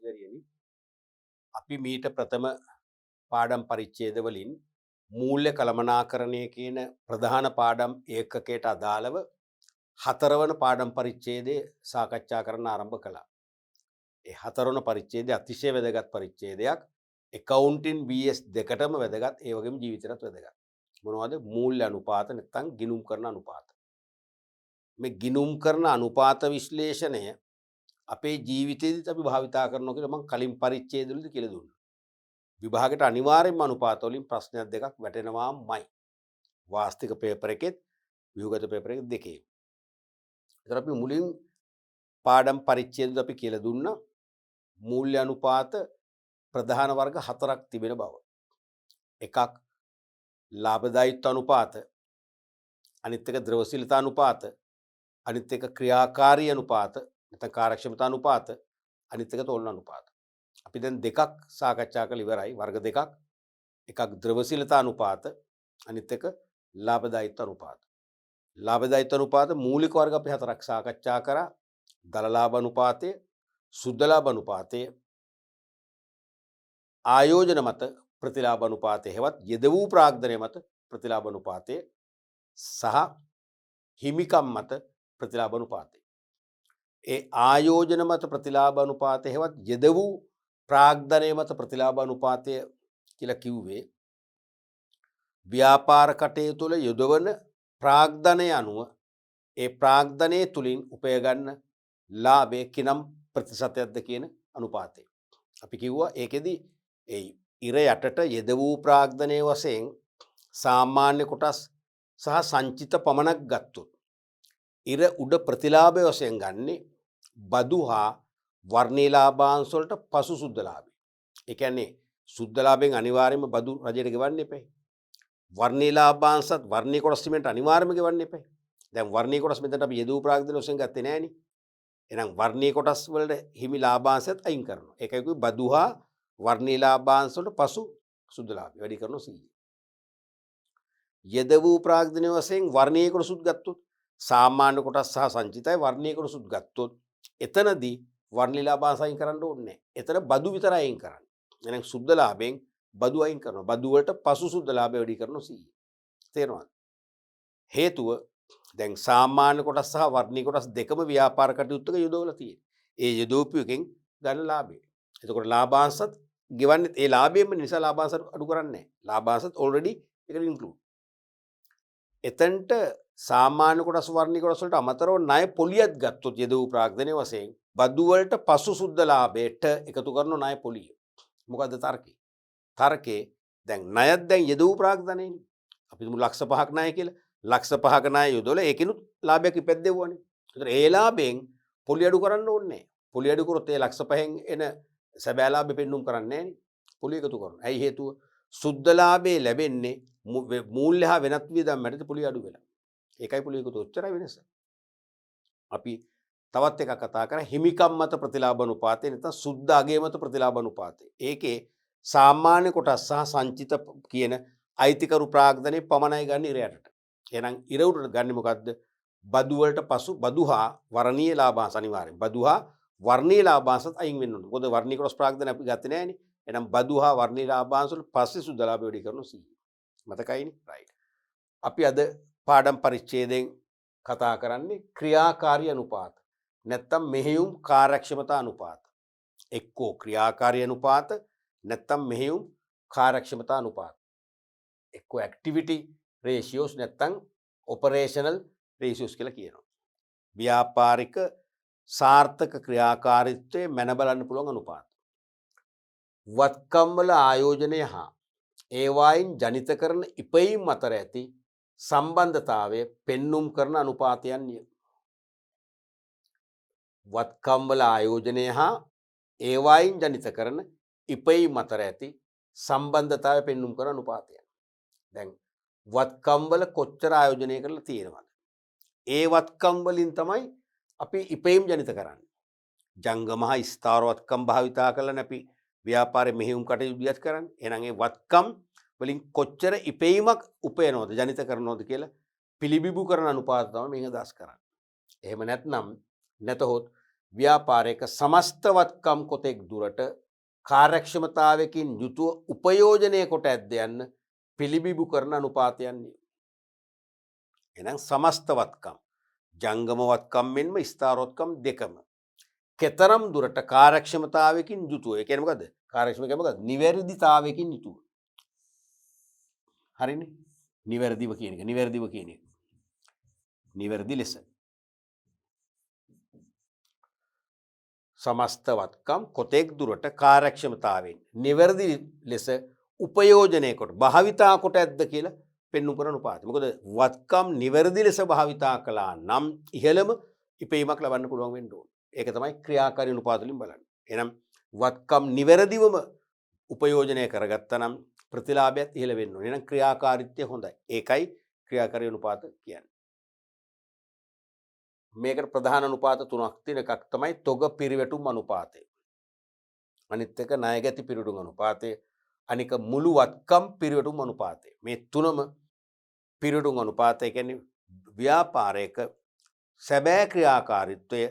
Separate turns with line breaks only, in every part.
මහාචාර්යනි අපි මීට ප්‍රථම පාඩම් පරිච්ඡේද වලින් මූල්‍ය කළමනාකරණය කියන ප්‍රධාන පාඩම් ඒකකයට අදාළව හතරවන පාඩම් පරිච්ඡේදයේ සාකච්ඡා කරන්න ආරම්භ කළා. ඒ හතරවන පරිච්ඡේදය අතිශය වැදගත් පරිච්ඡේදයක්. accounting BS දෙකටම වැදගත්, ඒ වගේම ජීවිතයටත් වැදගත්. මොනවද? මූල්‍ය අනුපාත නැත්නම් ගිණුම් කරන අනුපාත. මේ ගිණුම් කරන අනුපාත විශ්ලේෂණය අපේ ජීවිතේදීත් අපි භාවිතා කරනවා කියලා මම කලින් පරිච්ඡේදවලදී කියලා දුන්නා. විභාගයට අනිවාර්යෙන්ම අනුපාත වලින් ප්‍රශ්නයක් දෙකක් වැටෙනවාමයි. වාස්තික පේපර් එකෙත් ව්‍යුහගත පේපර් එක දෙකේම. ඒතර අපි මුලින් පාඩම් පරිච්ඡේදවල අපි කියලා දුන්නා මූල්‍ය අනුපාත ප්‍රධාන වර්ග හතරක් තිබෙන බව. එකක් ලාභදායීත්ව අනුපාත, අනිත් එක ද්‍රවශීලතා අනුපාත, අනිත් එක ක්‍රියාකාරී අනුපාත නැත්නම් කාර්යක්ෂමතා අනුපාත, අනිත් එක තොලන අනුපාත. අපි දැන් දෙකක් සාකච්ඡා කරලා ඉවරයි, වර්ග දෙකක්. එකක් ද්‍රවශීලතා අනුපාත, අනිත් එක ලාභදායීත්ව අනුපාත. ලාභදායීත්ව අනුපාත මූලික වර්ග අපි හතරක් සාකච්ඡා කරා. දල ලාභ අනුපාතය, සුද්ධ ලාභ අනුපාතය, ආයෝජන මත ප්‍රතිලාභ අනුපාතය හෙවත් යෙද වූ ප්‍රාග්ධනය මත ප්‍රතිලාභ අනුපාතය සහ හිමිකම් මත ප්‍රතිලාභ අනුපාතය. ඒ ආයෝජන මත ප්‍රතිලාභ අනුපාතය හෙවත් යෙද වූ ප්‍රාග්ධනය මත ප්‍රතිලාභ අනුපාතය කියලා කිව්වේ ව්‍යාපාර කටයුතු තුළ යොදවන ප්‍රාග්ධනය අනුව ඒ ප්‍රාග්ධනය තුලින් උපය ගන්න ලාභය කිනම් ප්‍රතිශතයක්ද කියන අනුපාතය. අපි කිව්වා ඒකෙදි ඒ ඉර යටට යෙද වූ ප්‍රාග්ධනය වශයෙන් සාමාන්‍ය කොටස් සහ සංචිත පමණක් ගත්තොත් ඉර උඩ ප්‍රතිලාභය වශයෙන් ගන්නේ බදු හා වර්ණීය ලාභාංශ වලට පසු සුද්ධ ලාභය. ඒ කියන්නේ සුද්ධ ලාභයෙන් අනිවාර්යයෙන්ම බදු රජයට ගෙවන්න එපා. වර්ණීය ලාභාංශත් වර්ණීය කොටස් වලට අනිවාර්යයෙන්ම ගෙවන්න එපා. දැන් වර්ණීය කොටස් මෙතනට අපි යෙදූ ප්‍රාග්ධන වශයෙන් ගත්තේ නෑනේ. එහෙනම් වර්ණීය කොටස් වලට හිමි ලාභාංශත් අයින් කරනවා. ඒකයි කිව්වේ බදු හා වර්ණීය ලාභාංශ වලට පසු සුද්ධ ලාභය වැඩි කරනවා 100. යෙද වූ ප්‍රාග්ධන වශයෙන් වර්ණීය කොටසුත් ගත්තොත් සාමාන්‍ය කොටස් සහ සංචිතයි වර්ණීය කොටසුත් ගත්තොත් එතනදී වර්ණීය ලාභාංශ අයින් කරන්න ඕනේ නැහැ. එතන බදු විතරයි අයින් කරන්නේ. එහෙනම් සුද්ධ ලාභයෙන් බදු අයින් කරනවා. බදු වලට පසු සුද්ධ ලාභය වැඩි කරනවා 100. තේරෙනවද? හේතුව දැන් සාමාන්‍ය කොටස් සහ වර්ණීය කොටස් දෙකම ව්‍යාපාර කටයුත්තක යොදවලා තියෙනවා. ඒ යොදවපු එකෙන් ගන්න ලාභය. එතකොට ලාභාංශත් ගෙවන්නේ ඒ ලාභයෙන්ම නිසා ලාභාංශ අඩු කරන්නේ නැහැ. ලාභාංශත් ඔල්රෙඩි ඒකට ඉන්ක්ලූඩ්. එතනට සාමාන්‍ය කොටස් වර්ණීය කොටස් වලට අමතරව ණය පොලියක් ගත්තොත් යෙදූ ප්‍රාග්ධනයේ වශයෙන් බදු වලට පසු සුද්ධ ලාභයට එකතු කරන ණය පොලිය. මොකද්ද තර්කය? තර්කේ දැන් ණයත් දැන් යෙදූ ප්‍රාග්ධනයනේ. අපි තුමු ලක්ෂ 5ක් ණය කියලා. ලක්ෂ 5ක ණය යොදවලා ඒකිනුත් ලාභයක් ඉපැද්දෙව්වනේ. ඒතර ඒ ලාභයෙන් පොලි අඩු කරන්න ඕනේ නැහැ. පොලි අඩු කරොත් ඒ ලක්ෂ 5න් එන සැබෑ ලාභෙ පෙන්නුම් කරන්නේ නැහැනේ. පොලි එකතු කරනවා. ඇයි හේතුව? සුද්ධ ලාභේ ලැබෙන්නේ මූල්‍ය හා වෙනත් වියදම් මැදට පොලි අඩු වෙලා. ඒකයි පොලි එකතු ඔච්චරයි වෙනස. අපි තවත් එකක් කතා කරා හිමිකම් මත ප්‍රතිලාභ අනුපාතය නැත්නම් සුද්ධ අගය මත ප්‍රතිලාභ අනුපාතය. ඒකේ සාමාන්‍ය කොටස් සහ සංචිත කියන අයිතිකරු ප්‍රාග්ධනයේ පමණයි ගන්න ඉර යටට. එහෙනම් ඉර උඩට ගන්නේ මොකද්ද? බදු වලට පසු බදු හා වර්ණීය ලාභාංශ අනිවාර්යෙන්. බදු හා වර්ණීය ලාභාංශත් අයින් වෙන්න ඕනේ. මොකද වර්ණීය කොටස් ප්‍රාග්ධන අපි ගත්තේ නැහැනේ. එහෙනම් බදු හා වර්ණීය ලාභාංශ වල පස්සේ සුද්ධ ලාභය වැඩි කරනවා 100. මතකයිනේ? රයිට්. අපි අද පාඩම් පරිච්ඡේදයෙන් කතා කරන්නේ ක්‍රියාකාරී අනුපාත. නැත්තම් මෙහෙයුම් කාර්යක්ෂමතා අනුපාත. එක්කෝ ක්‍රියාකාරී අනුපාත නැත්තම් මෙහෙයුම් කාර්යක්ෂමතා අනුපාත. එක්කෝ ඇක්ටිවිටි රේෂියෝස් නැත්තම් ඔපරේෂනල් රේෂියෝස් කියලා කියනවා. ව්‍යාපාරික සාර්ථක ක්‍රියාකාරීත්වයේ මැන බලන්න පුළුවන් අනුපාත. වත්කම් වල ආයෝජනය හා ඒවායින් ජනිත කරන ඉපයීම් අතර ඇති සම්බන්ධතාවය පෙන්눔 කරන අනුපාතයන්ය. වත්කම් වල ආයෝජනය හා ඒවායින් ජනිත කරන ඉපයීම් අතර ඇති සම්බන්ධතාවය පෙන්눔 කරන අනුපාතයන්. දැන් වත්කම් වල කොච්චර ආයෝජනය කරලා තියෙනවද? ඒ වත්කම් වලින් තමයි අපි ඉපයීම් ජනිත කරන්නේ. ජංගම හා ස්ථාවර වත්කම් භාවිතා කරලා අපි ව්‍යාපාරයේ මෙහෙයුම් කටයුතු කරන්නේ. එහෙනම් ඒ වත්කම් වලින් කොච්චර ඉපයීමක් උපයනවද ජනිත කරනවද කියලා පිළිබිඹු කරන අනුපාත තමයි මේක අදහස් කරන්නේ. එහෙම නැත්නම් නැතහොත් ව්‍යාපාරයක සමස්තවත්කම් කොතෙක් දුරට කාර්යක්ෂමතාවයකින් යුතුව උපයෝජනය කොට ඇද්ද යන්න පිළිබිඹු කරන අනුපාතයන්නේ. එහෙනම් සමස්තවත්කම් ජංගමවත්කම් මෙන්ම ස්ථාරෝත්කම් දෙකම කෙතරම් දුරට කාර්යක්ෂමතාවයකින් යුතුව. ඒ කියන්නේ මොකද්ද? කාර්යක්ෂම කියන්නේ මොකද්ද? නිවැරදිතාවයකින් යුතුව. හරිනේ? නිවැරදිව කියන එක. නිවැරදිව කියන එක. නිවැරදි ලෙස. සමස්තවත්කම් කොතෙක් දුරට කාර්යක්ෂමතාවයෙන් නිවැරදි ලෙස උපයෝජනය කොට භාවිතා කොට ඇද්ද කියලා පෙන්වු කරන උපාධිය. මොකද වත්කම් නිවැරදි ලෙස භාවිතා කළා නම් ඉහළම ඉපීමක් ලබන්න පුළුවන් වෙන්න ඕන. ඒක තමයි ක්‍රියාකාරී අනුපාත වලින් බලන්නේ. එහෙනම් වත්කම් නිවැරදිවම උපයෝජනය කරගත්තා නම් ප්‍රතිලාභයත් ඉහළ වෙන්න ඕනේ. එහෙනම් ක්‍රියාකාරීත්වය හොඳයි. ඒකයි ක්‍රියාකාරී අනුපාත කියන්නේ. මේකට ප්‍රධාන අනුපාත තුනක් තියෙන එකක් තමයි තොග පිරිවැටුම් අනුපාතය. අනිත් එක ණයගැති පිරිවැටුම් අනුපාතය. අනික මුළු වත්කම් පිරිවැටුම් අනුපාතය. මේ තුනම පිරිවැටුම් අනුපාතය කියන්නේ ව්‍යාපාරයක සැබෑ ක්‍රියාකාරීත්වය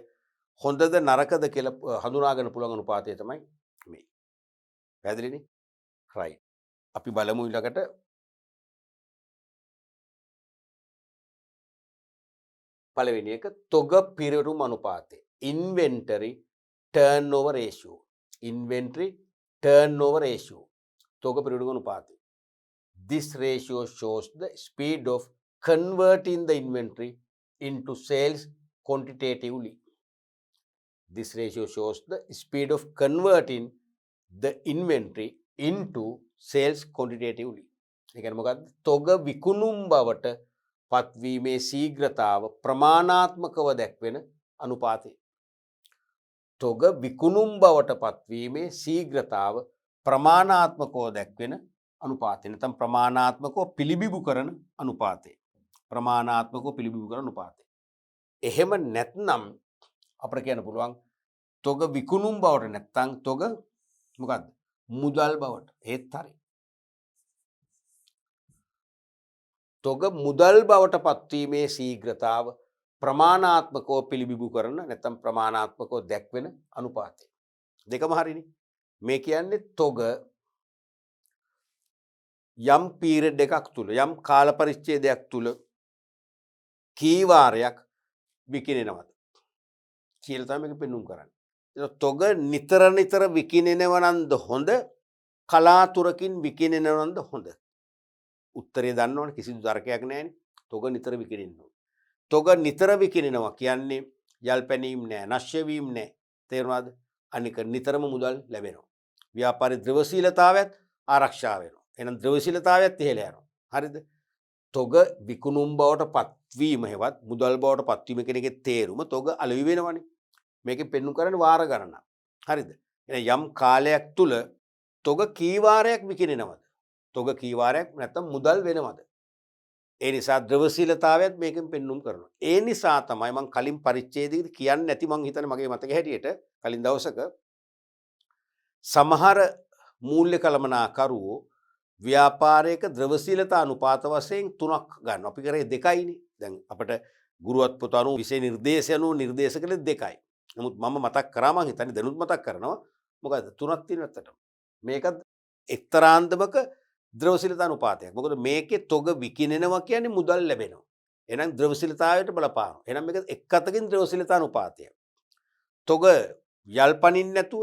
හොඳද නරකද කියලා හඳුනාගන්න පුළුවන් අනුපාතය තමයි මේ. පැහැදිලිනේ? right. අපි බලමු ඊළඟට පළවෙනි එක තොග පිරිවැටුම් අනුපාතය. Inventory turnover ratio. Inventory turnover ratio. තොග පිරිවැටුම් අනුපාතය. This ratio shows the speed of converting the inventory into sales quantitatively. This ratio shows the speed of converting the inventory into sales quantitatively. ඒ කියන්නේ මොකද්ද? තොග විකුණුම් බවට පත්වීමේ ශීඝ්‍රතාව ප්‍රමාණාත්මකව දැක්වෙන අනුපාතය. තොග විකුණුම් බවට පත්වීමේ ශීඝ්‍රතාව ප්‍රමාණාත්මකව දැක්වෙන අනුපාතය. නැත්නම් ප්‍රමාණාත්මකව පිළිබිඹු කරන අනුපාතය. ප්‍රමාණාත්මකව පිළිබිඹු කරන අනුපාතය. එහෙම නැත්නම් අපිට කියන්න පුළුවන් තොග විකුණුම් බවට නැත්නම් තොග මොකද්ද? මුදල් බවට. ඒත් හරි. තොග මුදල් බවට පත්වීමේ ශීඝ්‍රතාව ප්‍රමාණාත්මකව පිළිබිඹු කරන නැත්නම් ප්‍රමාණාත්මකව දැක්වෙන අනුපාතය. දෙකම හරිනේ. මේ කියන්නේ තොග යම් පීරියඩ් එකක් තුල යම් කාල පරිච්ඡේදයක් තුල කී වාරයක් විකිනෙනවද කියලා තමයි මේක පෙන්වුම් කරන්නේ. ඒක තොග නිතර නිතර විකිනෙනව නන්ද හොඳ කලාතුරකින් විකිනෙනව නන්ද හොඳ? උත්තරේ දන්නවනේ කිසිදු තර්කයක් නැහැනේ. තොග නිතර විකිනෙන්න ඕන. තොග නිතර විකිනෙනවා කියන්නේ යල්පැනීම් නැහැ, නැශ්‍ය වීම නැහැ. තේරුණාද? අනික නිතරම මුදල් ලැබෙනවා. ව්‍යාපාරයේ ද්‍රවශීලතාවයත් ආරක්ෂා වෙනවා. එහෙනම් ද්‍රවශීලතාවයත් ඉහළ යනවා. හරිද? තොග විකුණුම් බවට පත්වීම හෙවත් මුදල් බවට පත්වීම කියන එකේ තේරුම තොග අලෙවි වෙනවනේ. මේකෙන් පෙන්වු කරන්නේ වාර ගණනක්. හරිද? එහෙනම් යම් කාලයක් තුල තොග කී වාරයක් විකිනෙනවද? තොග කී වාරයක් නැත්තම් මුදල් වෙනවද? ඒ නිසා ද්‍රවශීලතාවයත් මේකෙන් පෙන්වුම් කරනවා. ඒ නිසා තමයි මම කලින් පරිච්ඡේදයේදී කියන්නේ නැති මං හිතන්නේ මගේ මතක හැටියට කලින් දවසක සමහර මූල්‍ය කළමනාකරුවෝ ව්‍යාපාරයක ද්‍රවශීලතා අනුපාත වශයෙන් 3ක් ගන්නවා. අපි කරේ 2යිනේ. දැන් අපිට ගුරුවත් පොත අනුව විෂය නිර්දේශය අනුව නිර්දේශ කළේ 2යි. නමුත් මම මතක් කරා මං හිතන්නේ දැනුත් මතක් කරනවා. මොකද 3ක් තියෙනවා ඇත්තටම. මේකත් එක්තරාන්දමක ද්‍රවශීලතා අනුපාතයක්. මොකද මේකේ තොග විකිනෙනවා කියන්නේ මුදල් ලැබෙනවා. එහෙනම් ද්‍රවශීලතාවයට බලපානවා. එහෙනම් මේක එක් අතකින් ද්‍රවශීලතා අනුපාතයක්. තොග යල්පනින් නැතුව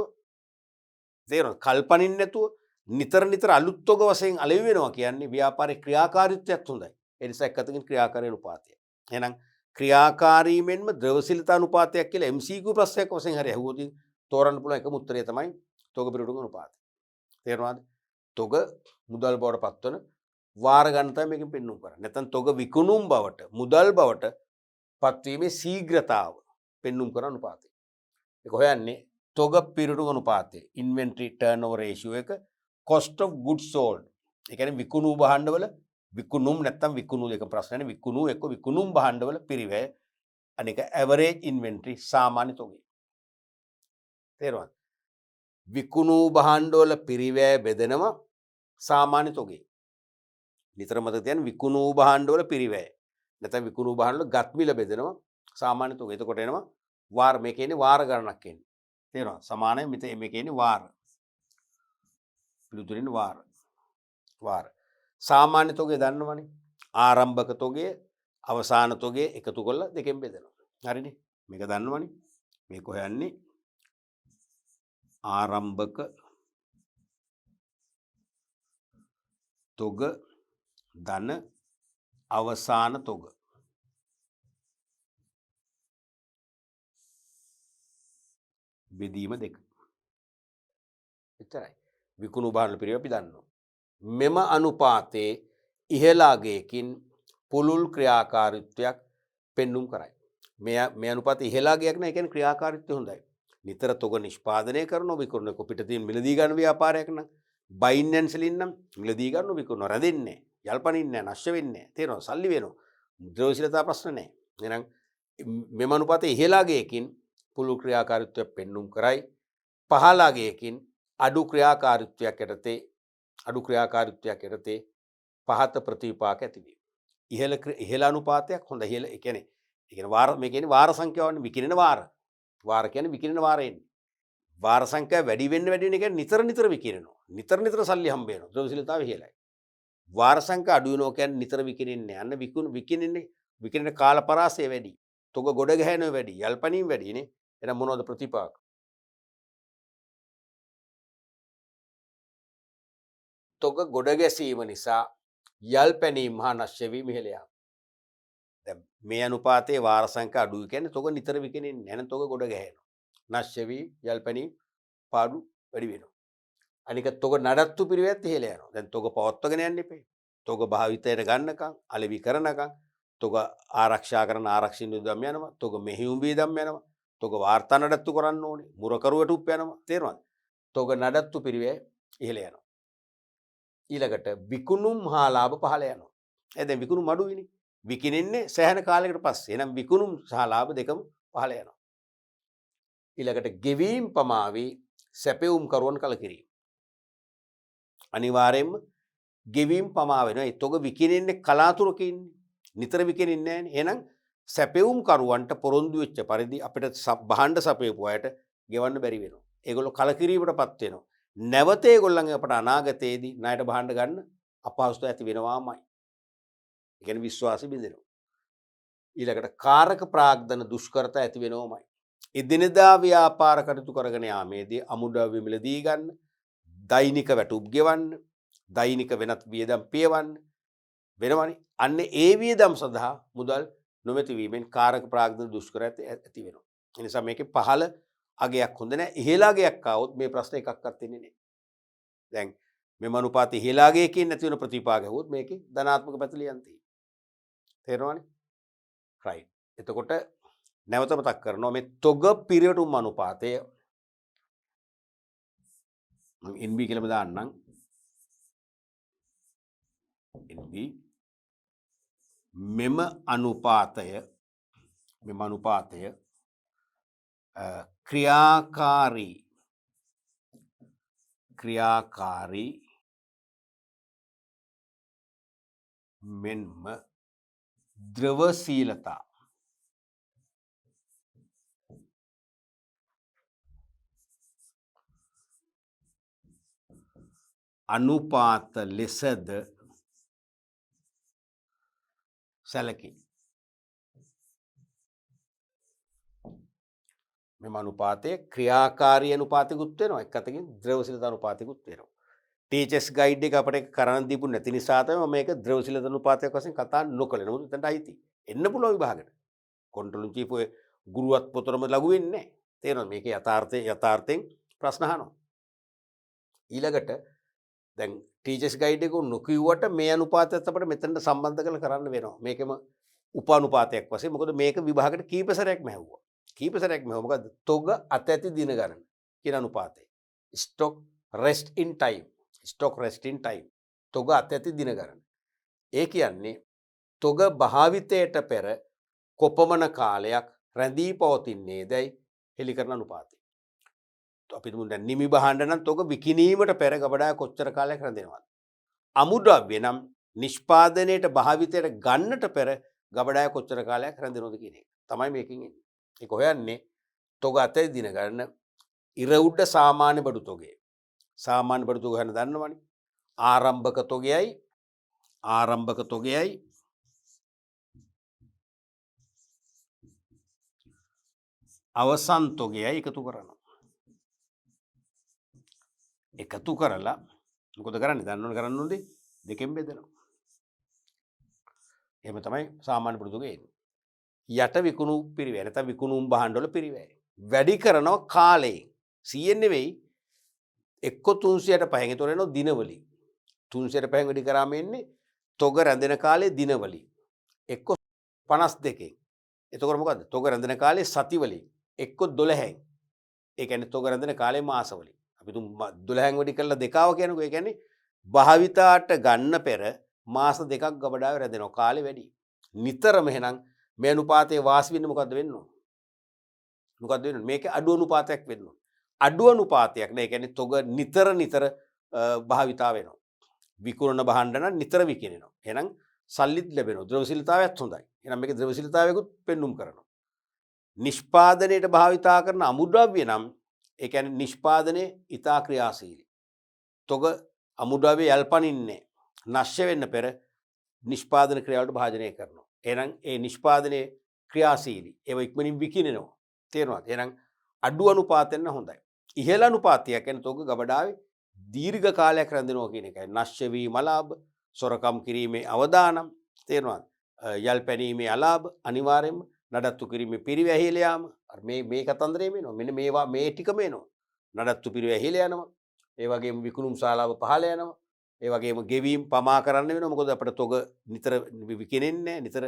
තේරෙනවද? කල්පනින් නැතුව නිතර නිතර අලුත් තොග වශයෙන් අලෙවි වෙනවා කියන්නේ ව්‍යාපාරේ ක්‍රියාකාරීත්වයත් හොඳයි. ඒ නිසා එක් අතකින් ක්‍රියාකාරී අනුපාතය. එහෙනම් ක්‍රියාකාරී මෙන්ම ද්‍රවශීලතා අනුපාතයක් කියලා MCQ ප්‍රශ්නයක් වශයෙන් හරි අහුවොත් තෝරන්න පුළුවන් එකම උත්තරය තමයි තොග පිරිවැටුම් අනුපාතය. තේරුණාද? තොග මුදල් බවට පත්වන වාර ගණන තමයි මේකෙන් පෙන්වුම් කරන්නේ. නැත්නම් තොග විකුණුම් බවට මුදල් බවට පත්වීමේ ශීඝ්‍රතාව පෙන්වුම් කරන අනුපාතය. ඒක හොයන්නේ තොග පිරිවැටුම් අනුපාතය. ඉන්වෙන්ටරි ටර්න්ಓවර් රේෂියෝ එක cost of goods sold. ඒ කියන්නේ විකුණු භාණ්ඩවල විකුණුම් නැත්නම් විකුණු දෙක ප්‍රශ්නනේ විකුණු එක්ක විකුණුම් භාණ්ඩවල පිරිවැය අනික average inventory සාමාන්‍ය තොගේ. තේරුණාද? විකුණු භාණ්ඩවල පිරිවැය බෙදෙනවා සාමාන්‍ය තොගේ. නිතර මතක තියාගන්න විකුණු භාණ්ඩවල පිරිවැය. නැත්නම් විකුණු භාණ්ඩවල ගත් මිල බෙදෙනවා සාමාන්‍ය තොගේ. එතකොට එනවා වාර මේ කියන්නේ වාර ගණනක් එන්නේ. තේරෙනවද? සමානයි මෙතන මේ කියන්නේ වාර. පිළිතුරින් වාර. සාමාන්‍ය තොගේ දන්නවනේ. ආරම්භක තොගේ අවසාන තොගේ එකතු කරලා දෙකෙන් බෙදනවා. හරිනේ? මේක දන්නවනේ. මේක හොයන්නේ ආරම්භක තොග ධන අවසාන තොග. බෙදීම දෙක. එච්චරයි. විකුණු භාණ්ඩ පිරිව අපි දන්නවා. මෙම අනුපාතයේ ඉහළ අගයකින් පුළුල් ක්‍රියාකාරීත්වයක් පෙන්눔 කරයි. මේ අනුපාතයේ ඉහළ අගයක් නෑ, ඒ කියන්නේ ක්‍රියාකාරීත්වය හොඳයි. නිතර තොග නිෂ්පාදනය කරන විකුණන පිටතින් මිලදී ගන්න ව්‍යාපාරයක් නම් බයින් ඇන්ඩ් සෙලින් නම් මිලදී ගන්න විකුණන රැඳෙන්නේ නෑ, යල්පනින්නේ නෑ, නැශ්‍ය වෙන්නේ නෑ. තේරෙනවද? සල්ලි වෙනවා. මුද්‍රාශීලතා ප්‍රශ්න නෑ. එහෙනම් මෙම අනුපාතයේ ඉහළ අගයකින් පුළුල් ක්‍රියාකාරීත්වයක් පෙන්눔 කරයි. පහළ අගයකින් අඩු ක්‍රියාකාරීත්වයක් යටතේ පහත ප්‍රතිපාක ඇතිවීම. ඉහළ අනුපාතයක් හොඳ ඉහළ ඒ කියන්නේ වාර මේ කියන්නේ වාර සංඛ්‍යාවනේ විකිරෙන වාර. වාර කියන්නේ විකිරෙන වාරයෙන්. වාර සංඛ්‍යාව වැඩි වෙන්න කියන්නේ නිතර විකිරෙනවා. නිතර සල්ලි හම්බ වෙනවා. ද්‍රව්‍යශීලතාවය ඉහළයි. වාර සංඛ්‍යාව අඩු වෙනවා කියන්නේ නිතර විකිරෙන්නේ. අන්න විකිරෙන කාල පරාසය වැඩි. තොග ගොඩ ගැහෙනවා වැඩි. යල්පනීම් වැඩිනේ. එහෙනම් මොනවද ප්‍රතිපාක? තොග ගොඩ ගැසීම නිසා යල්පැනීම් හා නැශ්‍ය වීම ඉහළ යාම. දැන් මේ අනුපාතයේ වාර සංඛ්‍යා අඩුයි කියන්නේ තොග නිතර විකිරෙන්නේ නැහැ. තොග ගොඩ ගැහෙනවා. නැශ්‍ය වීම යල්පැනීම් පාඩු වැඩි වෙනවා. අනික තොග නඩත්තු පිරිවෙත් ඉහළ යනවා. දැන් තොග පවත්වාගෙන යන්න එපේ. තොග භාවිතයට ගන්නකම්, අලෙවි කරනකම්, තොග ආරක්ෂා කරන ආරක්ෂිත වියදම් යනවා. තොග මෙහෙයුම් වියදම් යනවා. තොග වාර්තා නඩත්තු කරන්න ඕනේ. මුරකරුවට උප් යනවා. තේරුණාද? තොග නඩත්තු පිරිවේ ඉහළ යනවා. ඊළඟට විකුණුම් හා ලාභ පහළ යනවා. දැන් විකුණුම් අඩුයිනේ. විකිනෙන්නේ සෑහෙන කාලයකට පස්සේ. එහෙනම් විකුණුම් සහ ලාභ දෙකම පහළ යනවා. ඊළඟට ගෙවීම් පමාවී සැපෙවුම් කරුවන් කලකිරීම. අනිවාර්යයෙන්ම ගෙවීම් පමා වෙනවා. ඒ තොග විකිනෙන්නේ කලාතුරකින්. නිතර විකිනෙන්නේ නැහැ. එහෙනම් සැපෙවුම් කරුවන්ට පොරොන්දු වෙච්ච පරිදි අපිට භාණ්ඩ සපයපු අයට ගෙවන්න බැරි වෙනවා. ඒගොල්ලෝ කලකිරීමටපත් වෙනවා. නැවත ඒගොල්ලන්ගේ අපට අනාගතයේදී ණයට භාණ්ඩ ගන්න අපහසුතාව ඇති වෙනවාමයි. ඒ කියන්නේ විශ්වාසය බිඳෙනවා. ඊළඟට කාරක ප්‍රාග්ධන දුෂ්කරතා ඇති වෙනවමයි. එදිනෙදා ව්‍යාපාර කටයුතු කරගෙන යාමේදී අමුද්‍රව්‍ය මිලදී ගන්න, දෛනික වැටුප් ගෙවන්න, දෛනික වෙනත් වියදම් පියවන්න වෙනවනේ. අන්න ඒ වියදම් සඳහා මුදල් නොමැති වීමෙන් කාරක ප්‍රාග්ධන දුෂ්කරතා ඇති වෙනවා. ඒ නිසා මේකේ පහළ අගයක් හොඳ නැහැ. ඉහළ අගයක් ආවොත් මේ ප්‍රශ්න එකක්වත් එන්නේ නැහැ. දැන් මෙම අනුපාත ඉහළ අගයකින් නැති වෙන ප්‍රතිපාක ඇහුවොත් මේකේ ධනාත්මක පැතිලියන් තියෙනවා. තේරෙනවනේ? රයිට්. එතකොට නැවත මතක් කරනවා මේ තොග පිරිවැටුම් අනුපාතය මම NB කියලාම දාන්නම්. NB මෙම අනුපාතය ක්‍රියාකාරී මෙන්ම ද්‍රවශීලතා අනුපාත ලෙසද සැලකේ. මෙම අනුපාතයේ ක්‍රියාකාරී අනුපාතිකුත් වෙනවා. එක් අතකින් ද්‍රවශීලතා අනුපාතිකුත් වෙනවා. ටීචර්ස් ගයිඩ් එක අපිට කරන්න දීපු නැති නිසා තමයි මම මේක ද්‍රවශීලතා අනුපාතයක් වශයෙන් කතා නොකළේ. නමුත් එතනට අයිති. එන්න පුළුවන් විභාගෙට. කන්ට්‍රෝලින් චීෆ් ඔය ගුරුවත් පොතරම ලඝු වෙන්නේ නැහැ. තේරෙනවද? මේකේ යථාර්ථයෙන් ප්‍රශ්න අහනවා. ඊළඟට දැන් ටීචර්ස් ගයිඩ් එක නොකියුවට මේ අනුපාතයත් අපිට මෙතනට සම්බන්ධ කරලා කරන්න වෙනවා. මේකෙම උපානුපාතයක් වශයෙන්. මොකද මේක විභාගයට කීප සැරයක්ම ඇහුවා. මොකද තොග අත ඇති දින ගණන කියන අනුපාතය. ස්ටොක් රෙස්ට් ඉන් ටයිම්. තොග අත ඇති දින ගණන. ඒ කියන්නේ තොග භාවිතයට පෙර කොපමණ කාලයක් රැඳී පවතින්නේදයි හෙළි කරන අනුපාතය. අපි තුමු දැන් නිමි භාණ්ඩ නම් තොග විකිණීමට පෙර ගබඩාව කොච්චර කාලයක් රැඳෙනවද? අමුද්‍රව්‍ය නම් නිෂ්පාදනයේට භාවිතයට ගන්නට පෙර ගබඩාව කොච්චර කාලයක් රැඳෙනවද කියන එක තමයි මේකෙන් එන්නේ. ඒක හොයන්නේ තොග අතේ දින ගන්න ඉර උඩ සාමාන්‍ය බඩු තොගේ. සාමාන්‍ය බඩු තොග ගන්න දන්නවනේ. ආරම්භක තොගයයි අවසන් තොගයයි එකතු කරනවා. එකතු කරලා මොකද කරන්නේ? දන්නවනේ කරන්න ඕනේ දෙකෙන් බෙදනවා. එහෙම තමයි සාමාන්‍ය බඩු තොගේ එන්නේ. යට විකුණු පිරිවැය නැත්නම් විකුණුම් භාණ්ඩවල පිරිවැය. වැඩි කරනවා කාලයෙන්. 100 නෙවෙයි එක්ක 365න්. ඒතොර එනවා දිනවලින්. 365න් වැඩි කරාම එන්නේ තොග රැඳෙන කාලේ දිනවලින්. එක්ක 52න්. එතකොට මොකද්ද? තොග රැඳෙන කාලේ සතිවලින්. එක්ක 12න්. ඒ කියන්නේ තොග රැඳෙන කාලේ මාසවලින්. අපි තුන් 12න් වැඩි කරලා දෙකාව කියනකො ඒ කියන්නේ භාවිතාට ගන්න පෙර මාස දෙකක් ගබඩාවේ රැඳෙනවා. කාලේ වැඩි. නිතරම එහෙනම් මේ අනුපාතයේ වාසි වෙන්නේ මොකද්ද වෙන්න ඕන? මොකද්ද වෙන්නේ? මේකේ අඩු අනුපාතයක් වෙන්න ඕන. අඩු අනුපාතයක් නේ. ඒ කියන්නේ තොග නිතර භාවිතා වෙනවා. විකුණන භාණ්ඩ නම් නිතර විකිනෙනවා. එහෙනම් සල්ලිත් ලැබෙනවා. ද්‍රව්‍යශීලතාවයත් හොඳයි. එහෙනම් මේකේ ද්‍රව්‍යශීලතාවයකුත් පෙන්눔 කරනවා. නිෂ්පාදනයේට භාවිතා කරන අමුද්‍රව්‍ය නම් ඒ කියන්නේ නිෂ්පාදනයේ ඊතා ක්‍රියාශීලී. තොග අමුද්‍රව්‍ය යල්පනින්නේ නැෂ්‍ය වෙන්න පෙර නිෂ්පාදන ක්‍රියාවලට භාජනය කරනවා. එහෙනම් ඒ නිෂ්පාදනයේ ක්‍රියාශීලී. ඒව ඉක්මනින් විකිනෙනවා. තේරෙනවද? එහෙනම් අඩු අනුපාතෙන් හොඳයි. ඉහළ අනුපාතයක් කියන්නේ තොග ගබඩාවේ දීර්ඝ කාලයක් රැඳෙනවා කියන එකයි. නැෂ්‍ය වීම අලාභ, සොරකම් කිරීමේ අවදානම්, තේරෙනවද? යල් පැනීමේ අලාභ අනිවාර්යයෙන්ම නඩත්තු කිරීමේ පිරිවැහිල යාම. අර මේ කතන්දරේ මේනවා. මෙන්න මේවා මේ ටිකම එනවා. නඩත්තු පිරිවැහිල යනවා. ඒ වගේම විකුණුම් ශාලාව පහළ යනවා. ඒ වගේම ගෙවීම් පමා කරන්න වෙනවා. මොකද අපිට තොග නිතර විකිනෙන්නේ නිතර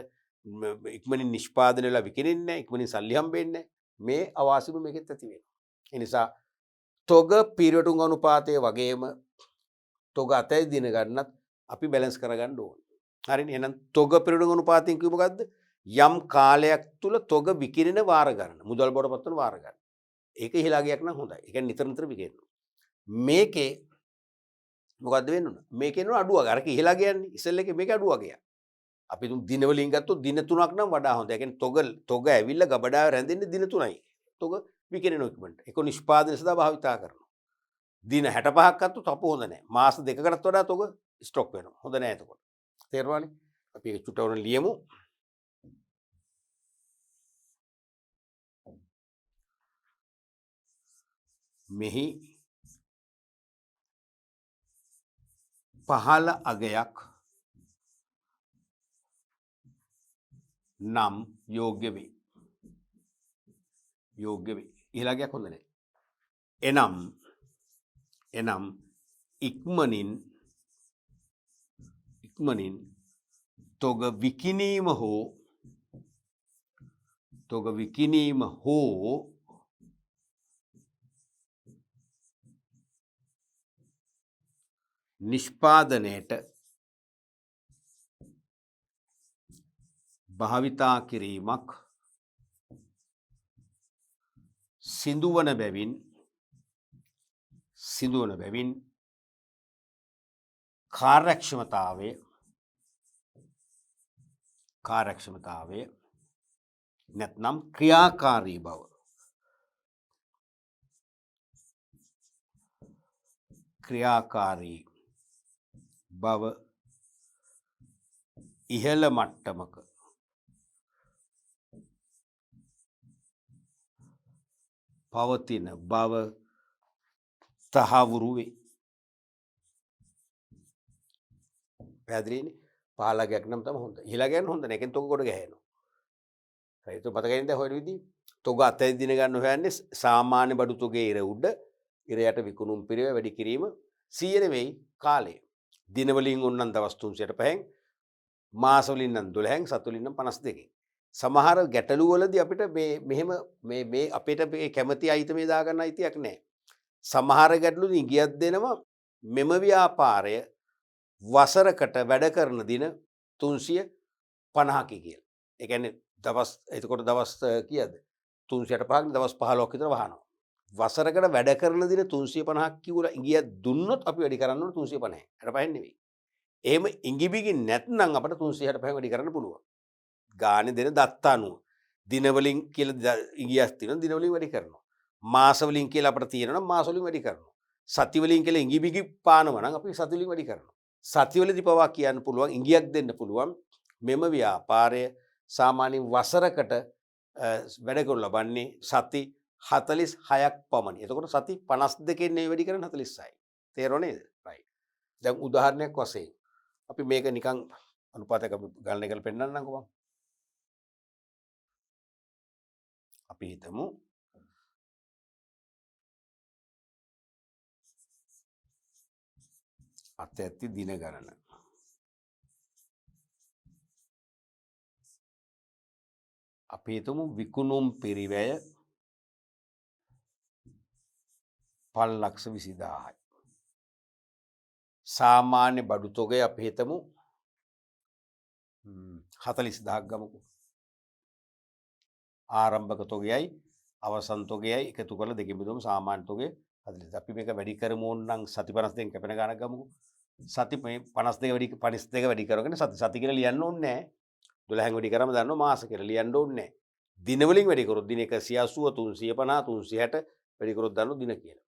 ඉක්මනින් නිෂ්පාදනය වෙලා විකිනෙන්නේ ඉක්මනින් සල්ලි හම්බෙන්නේ මේ අවාසිම මේකෙත් ඇති වෙනවා. ඒ නිසා තොග පිරිවැටුම් අනුපාතය වගේම තොග අතේ දින ගන්නත් අපි බැලන්ස් කරගන්න ඕනේ. හරිනේ. එහෙනම් තොග පිරිවැටුම් අනුපාතයෙන් කිව්ව මොකද්ද? යම් කාලයක් තුල තොග විකිනෙන වාර ගන්න. මුදල් බවට පත් වෙන වාර ගන්න. ඒක ඉහළගයක් නම් හොඳයි. ඒ කියන්නේ නිතර විකිනෙනවා. මේකේ මොකද්ද වෙන්න ඕන? මේකේ නෝ අඩුවක්. අරක ඉහළා කියන්නේ ඉස්සෙල් එකේ මේක අඩුවක් ගියා. අපි තුන් දින වලින් ගත්තොත් දින 3ක් නම් වඩා හොඳයි. ඒ කියන්නේ තොග ඇවිල්ලා ගබඩාවේ රැඳෙන්නේ දින 3යි. තොග විකිනෙන ඉක්මනට. ඒක නිෂ්පාදනය සඳහා භාවිතා කරනවා. දින 65ක් ගත්තොත් අපු හොඳ නැහැ. මාස දෙකකටත් වඩා තොග ස්ටොක් වෙනවා. හොඳ නැහැ එතකොට. තේරුණානේ? අපි ඒක චුට්ටවන ලියමු. මෙහි පහළ අගයක් නම් යෝග්‍ය වේ. යෝග්‍ය වේ. ඉහළ අගයක් හොඳ නැහැ. එනම් ඉක්මනින් තොග විකිණීම හෝ නිෂ්පාදනයට භාවිතා කිරීමක් සිදුවන බැවින් කාර්යක්ෂමතාවය නැත්නම් ක්‍රියාකාරී බව ඉහළ මට්ටමක පවතින බව තහවුරු වේ. පැහැදිලිනේ? පහළගයක් නම් තමයි හොඳ. ඉහළගයන් හොඳ නැහැ. ඒකෙන් තොග කොට ගහනවා. හරි. ඒක මතකයිද හොයන විදිහ? තොග අතේ දින ගන්න හොයන්නේ සාමාන්‍ය බඩු තොගේ ඉර උඩ ඉර යට විකුණුම් පිරිවෙ වැඩි කිරීම 100 නෙවෙයි කාලය. දින වලින් උන්නම් දවස් 365න්, මාස වලින් නම් 12න්, සත වලින් නම් 52න්. සමහර ගැටලු වලදී අපිට මේ අපිට මේ කැමැති අයිතමේ දාගන්න අයිතියක් නැහැ. සමහර ගැටලු ඉගියක් දෙනවා මෙම ව්‍යාපාරය වසරකට වැඩ කරන දින 350කි කියලා. ඒ කියන්නේ එතකොට දවස් කීයද? 365ක් දවස් 15ක් විතර වහනවා. වසරකට වැඩ කරන දින 350ක් කියලා ඉගියක් දුන්නොත් අපි වැඩි කරන්න ඕන 350. 65 නෙවෙයි. එහෙම ඉඟිබිගි නැත්නම් අපිට 365 වැඩි කරන්න පුළුවන්. ගානේ දෙන දත්ත අනුව. දිනවලින් කියලා ඉඟියක් තියෙනවා දිනවලින් වැඩි කරනවා. මාසවලින් කියලා අපිට තියෙනවා මාසවලින් වැඩි කරනවා. සතිවලින් කියලා ඉඟි බිඟි පානවා නම් අපි සතිවලින් වැඩි කරනවා. සතිවලදී පවා කියන්න පුළුවන් ඉඟියක් දෙන්න පුළුවන් මෙම ව්‍යාපාරය සාමාන්‍යයෙන් වසරකට වැඩ කරනු ලබන්නේ සති 46ක් පමණයි. එතකොට සති 52කින් නේ වැඩි කරන්නේ 46යි. තේරුණා නේද? right. දැන් උදාහරණයක් වශයෙන් අපි මේක නිකන් අනුපාතයක ගණනය කරලා පෙන්නන්නම්කෝ මම. අපි හිතමු අත ඇති දින ගණන. අපි හිතමු විකුණුම් පිරිවැය 5,20,000යි. සාමාන්‍ය බඩු තොගය අපි හිතමු 40,000ක් ගමුකෝ. ආරම්භක තොගයයි අවසන් තොගයයි එකතු කරලා දෙකෙන් බෙදුවම සාමාන්‍ය තොගය 40. අපි මේක වැඩි කරමු නම් සති 52න් කැපෙන ගානක් ගමුකෝ. සති 52 වැඩි කරගෙන සති කියලා ලියන්න ඕනේ නැහැ. 12න් වැඩි කරාම දන්නවා මාස කියලා ලියන්න ඕනේ නැහැ. දින වලින් වැඩි කරොත් දින 180 350 360 වැඩි කරොත් දන්නවා දින කියලා.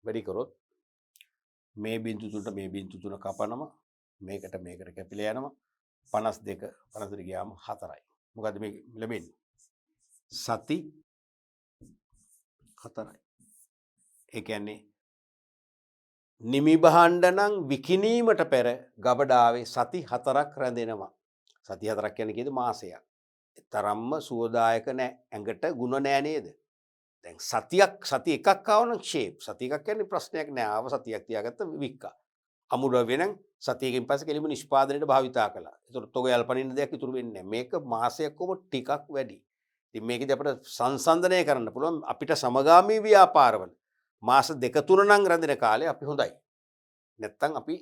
වැඩි කරොත් මේ බිංදු තුනට මේ බිංදු තුන කපනවා මේකට කැපිලා යනවා 52 ගියාම 4යි. මොකද්ද මේ ලැබෙන්නේ? සති 4යි. ඒ කියන්නේ නිමි බහණ්ඩ නම් විකිණීමට පෙර ගබඩාවේ සති 4ක් රැඳෙනවා. සති 4ක් කියන්නේ කීයද මාසයක්. තරම්ම සුවදායක නැහැ. ඇඟට ಗುಣ නැහැ නේද? දැන් සති එකක් ආවනම් ෂේප්. සති එකක් කියන්නේ ප්‍රශ්නයක් නෑ. ආව සතියක් තියාගත්ත වික්කා. අමුද්‍රව්‍ය නම් සතියකින් පස්සේ කෙලිම නිෂ්පාදනයට භාවිතා කළා. ඒතර තොග යල්පනින්න දෙයක් ඉතුරු වෙන්නේ නෑ. මේක මාසයක් කොම ටිකක් වැඩි. ඉතින් මේකදී අපිට සංසන්දනය කරන්න පුළුවන් අපිට සමගාමී ව්‍යාපාරවල මාස 2-3 නම් රැඳෙන කාලේ අපි හොඳයි. නැත්තම් අපි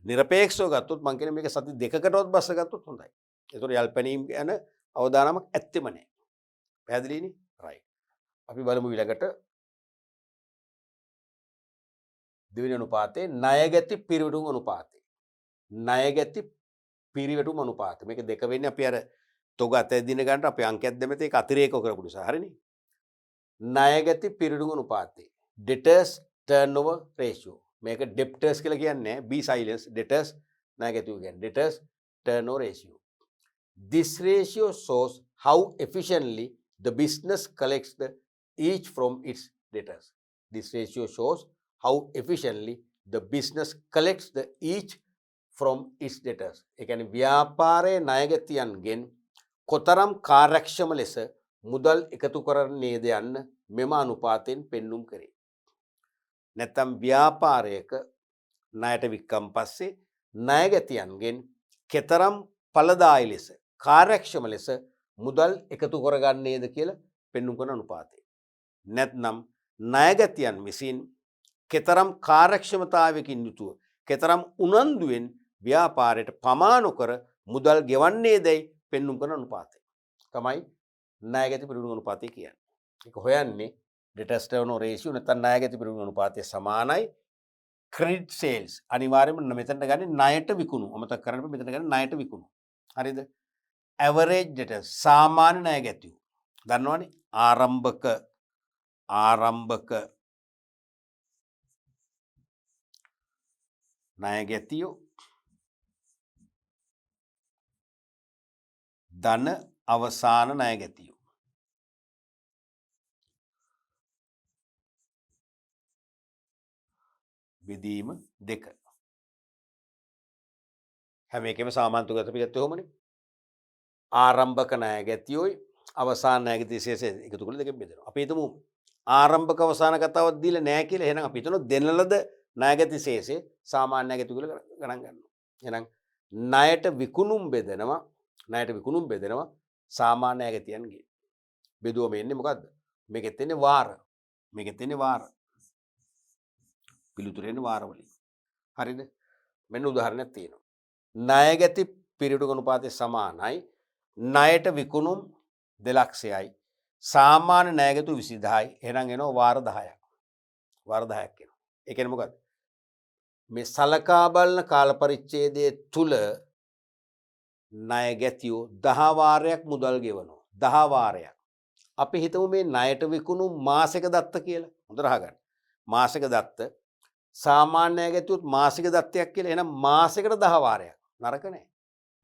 নিরপেক্ষව ගත්තොත් මම කියන්නේ මේක සති 2කටවත් බස්ස ගත්තොත් හොඳයි. ඒතර යල්පැනීම් යන අවදානමක් ඇත්තෙම නෑ. පැහැදිලිනේ? right. අපි බලමු ඊළඟට දෙවෙනි අනුපාතේ ණයගැති පිරිවැටුම් අනුපාතය. ණයගැති පිරිවැටුම් අනුපාතය. මේක දෙක වෙන්නේ අපි අර තොග අතැදින ගන්නට අපි අංකයක් දෙමෙත ඒක අතිරේක කරපු නිසා. හරිනේ. ණයගැති පිරිවැටුම් අනුපාතය. debtors turnover ratio. මේක debtors කියලා කියන්නේ be silence debtors ණයගැති කියන්නේ debtors turnover ratio. This ratio shows how efficiently the business collects the each from its debtors. This ratio shows how efficiently the business collects the each from its debtors. ඒ කියන්නේ ව්‍යාපාරයේ ණයගැතියන්ගෙන් කොතරම් කාර්යක්ෂම ලෙස මුදල් එකතු කරන්නේද යන්න මෙම අනුපාතයෙන් පෙන්눔 කරේ. නැත්නම් ව්‍යාපාරයක ණයට වික්කම් පස්සේ ණයගැතියන්ගෙන් කෙතරම් ඵලදායී ලෙස කාර්යක්ෂම ලෙස මුදල් එකතු කරගන්නේද කියලා පෙන්눔 කරන අනුපාතය. නැත්නම් ණයගැතියන් විසින් කෙතරම් කාර්යක්ෂමතාවයකින් යුතුව කෙතරම් උනන්දුවෙන් ව්‍යාපාරයට පමා නොකර මුදල් ගෙවන්නේදයි පෙන්눔 කරන අනුපාතය. තමයි ණයගැති පිරිවැටුම් අනුපාතය කියන්නේ. ඒක හොයන්නේ debtors turnover ratio නැත්නම් ණයගැති පිරිවැටුම් අනුපාතය සමානයි credit sales. අනිවාර්යයෙන්ම මෙතනට ගන්නේ ණයට විකුණු. අමතක කරන්න එපා මෙතන ගන්නේ ණයට විකුණු. හරිද? average debtors සාමාන්‍ය ණයගැතියෝ. දන්නවනේ ආරම්භක ණයගැතියෝ ධන අවසාන ණයගැතියෝ. බෙදීම 2. හැම එකෙම සාමාන්‍ය තුගත අපි ගත්තේ කොහොමනේ? ආරම්භක ණයගැතියෝයි අවසාන ණයගැතිය විශේෂයෙන් එකතු කරලා දෙකෙන් බෙදෙනවා. අපි හිතමු ආරම්භක අවසාන කතාවක් දීලා නැහැ කියලා. එහෙනම් අපි හිතනවා දෙන ලද ණයගැති ශේෂේ සාමාන්‍ය ණයගැති කියලා ගණන් ගන්නවා. එහෙනම් ණයට විකුණුම් බෙදෙනවා සාමාන්‍ය ණයගැතියන්ගේ. බෙදුවම එන්නේ මොකද්ද? මේකෙත් එන්නේ වාර. පිළිතුරෙන්නේ වාර වලින්. හරිද? මෙන්න උදාහරණයක් තියෙනවා. ණයගැති පිරිවැටුම් අනුපාතය සමානයි ණයට විකුණුම් 2,00,000යි සාමාන්‍ය ණයගැතු 20,000යි. එහෙනම් එනවා වාර 10ක්. වාර 10ක් එනවා. ඒ කියන්නේ මොකද්ද? මේ සලකා බලන කාල පරිච්ඡේදයේ තුල ණයගැතියෝ 10 වාරයක් මුදල් ගෙවනවා. 10 වාරයක්. අපි හිතමු මේ ණයට විකුණු මාසික දත්ත කියලා. හොඳට අහගන්න. මාසික දත්ත සාමාන්‍ය ගැතියොත් මාසික දත්තයක් කියලා. එහෙනම් මාසෙකට 10 වාරයක්. නරක නෑ.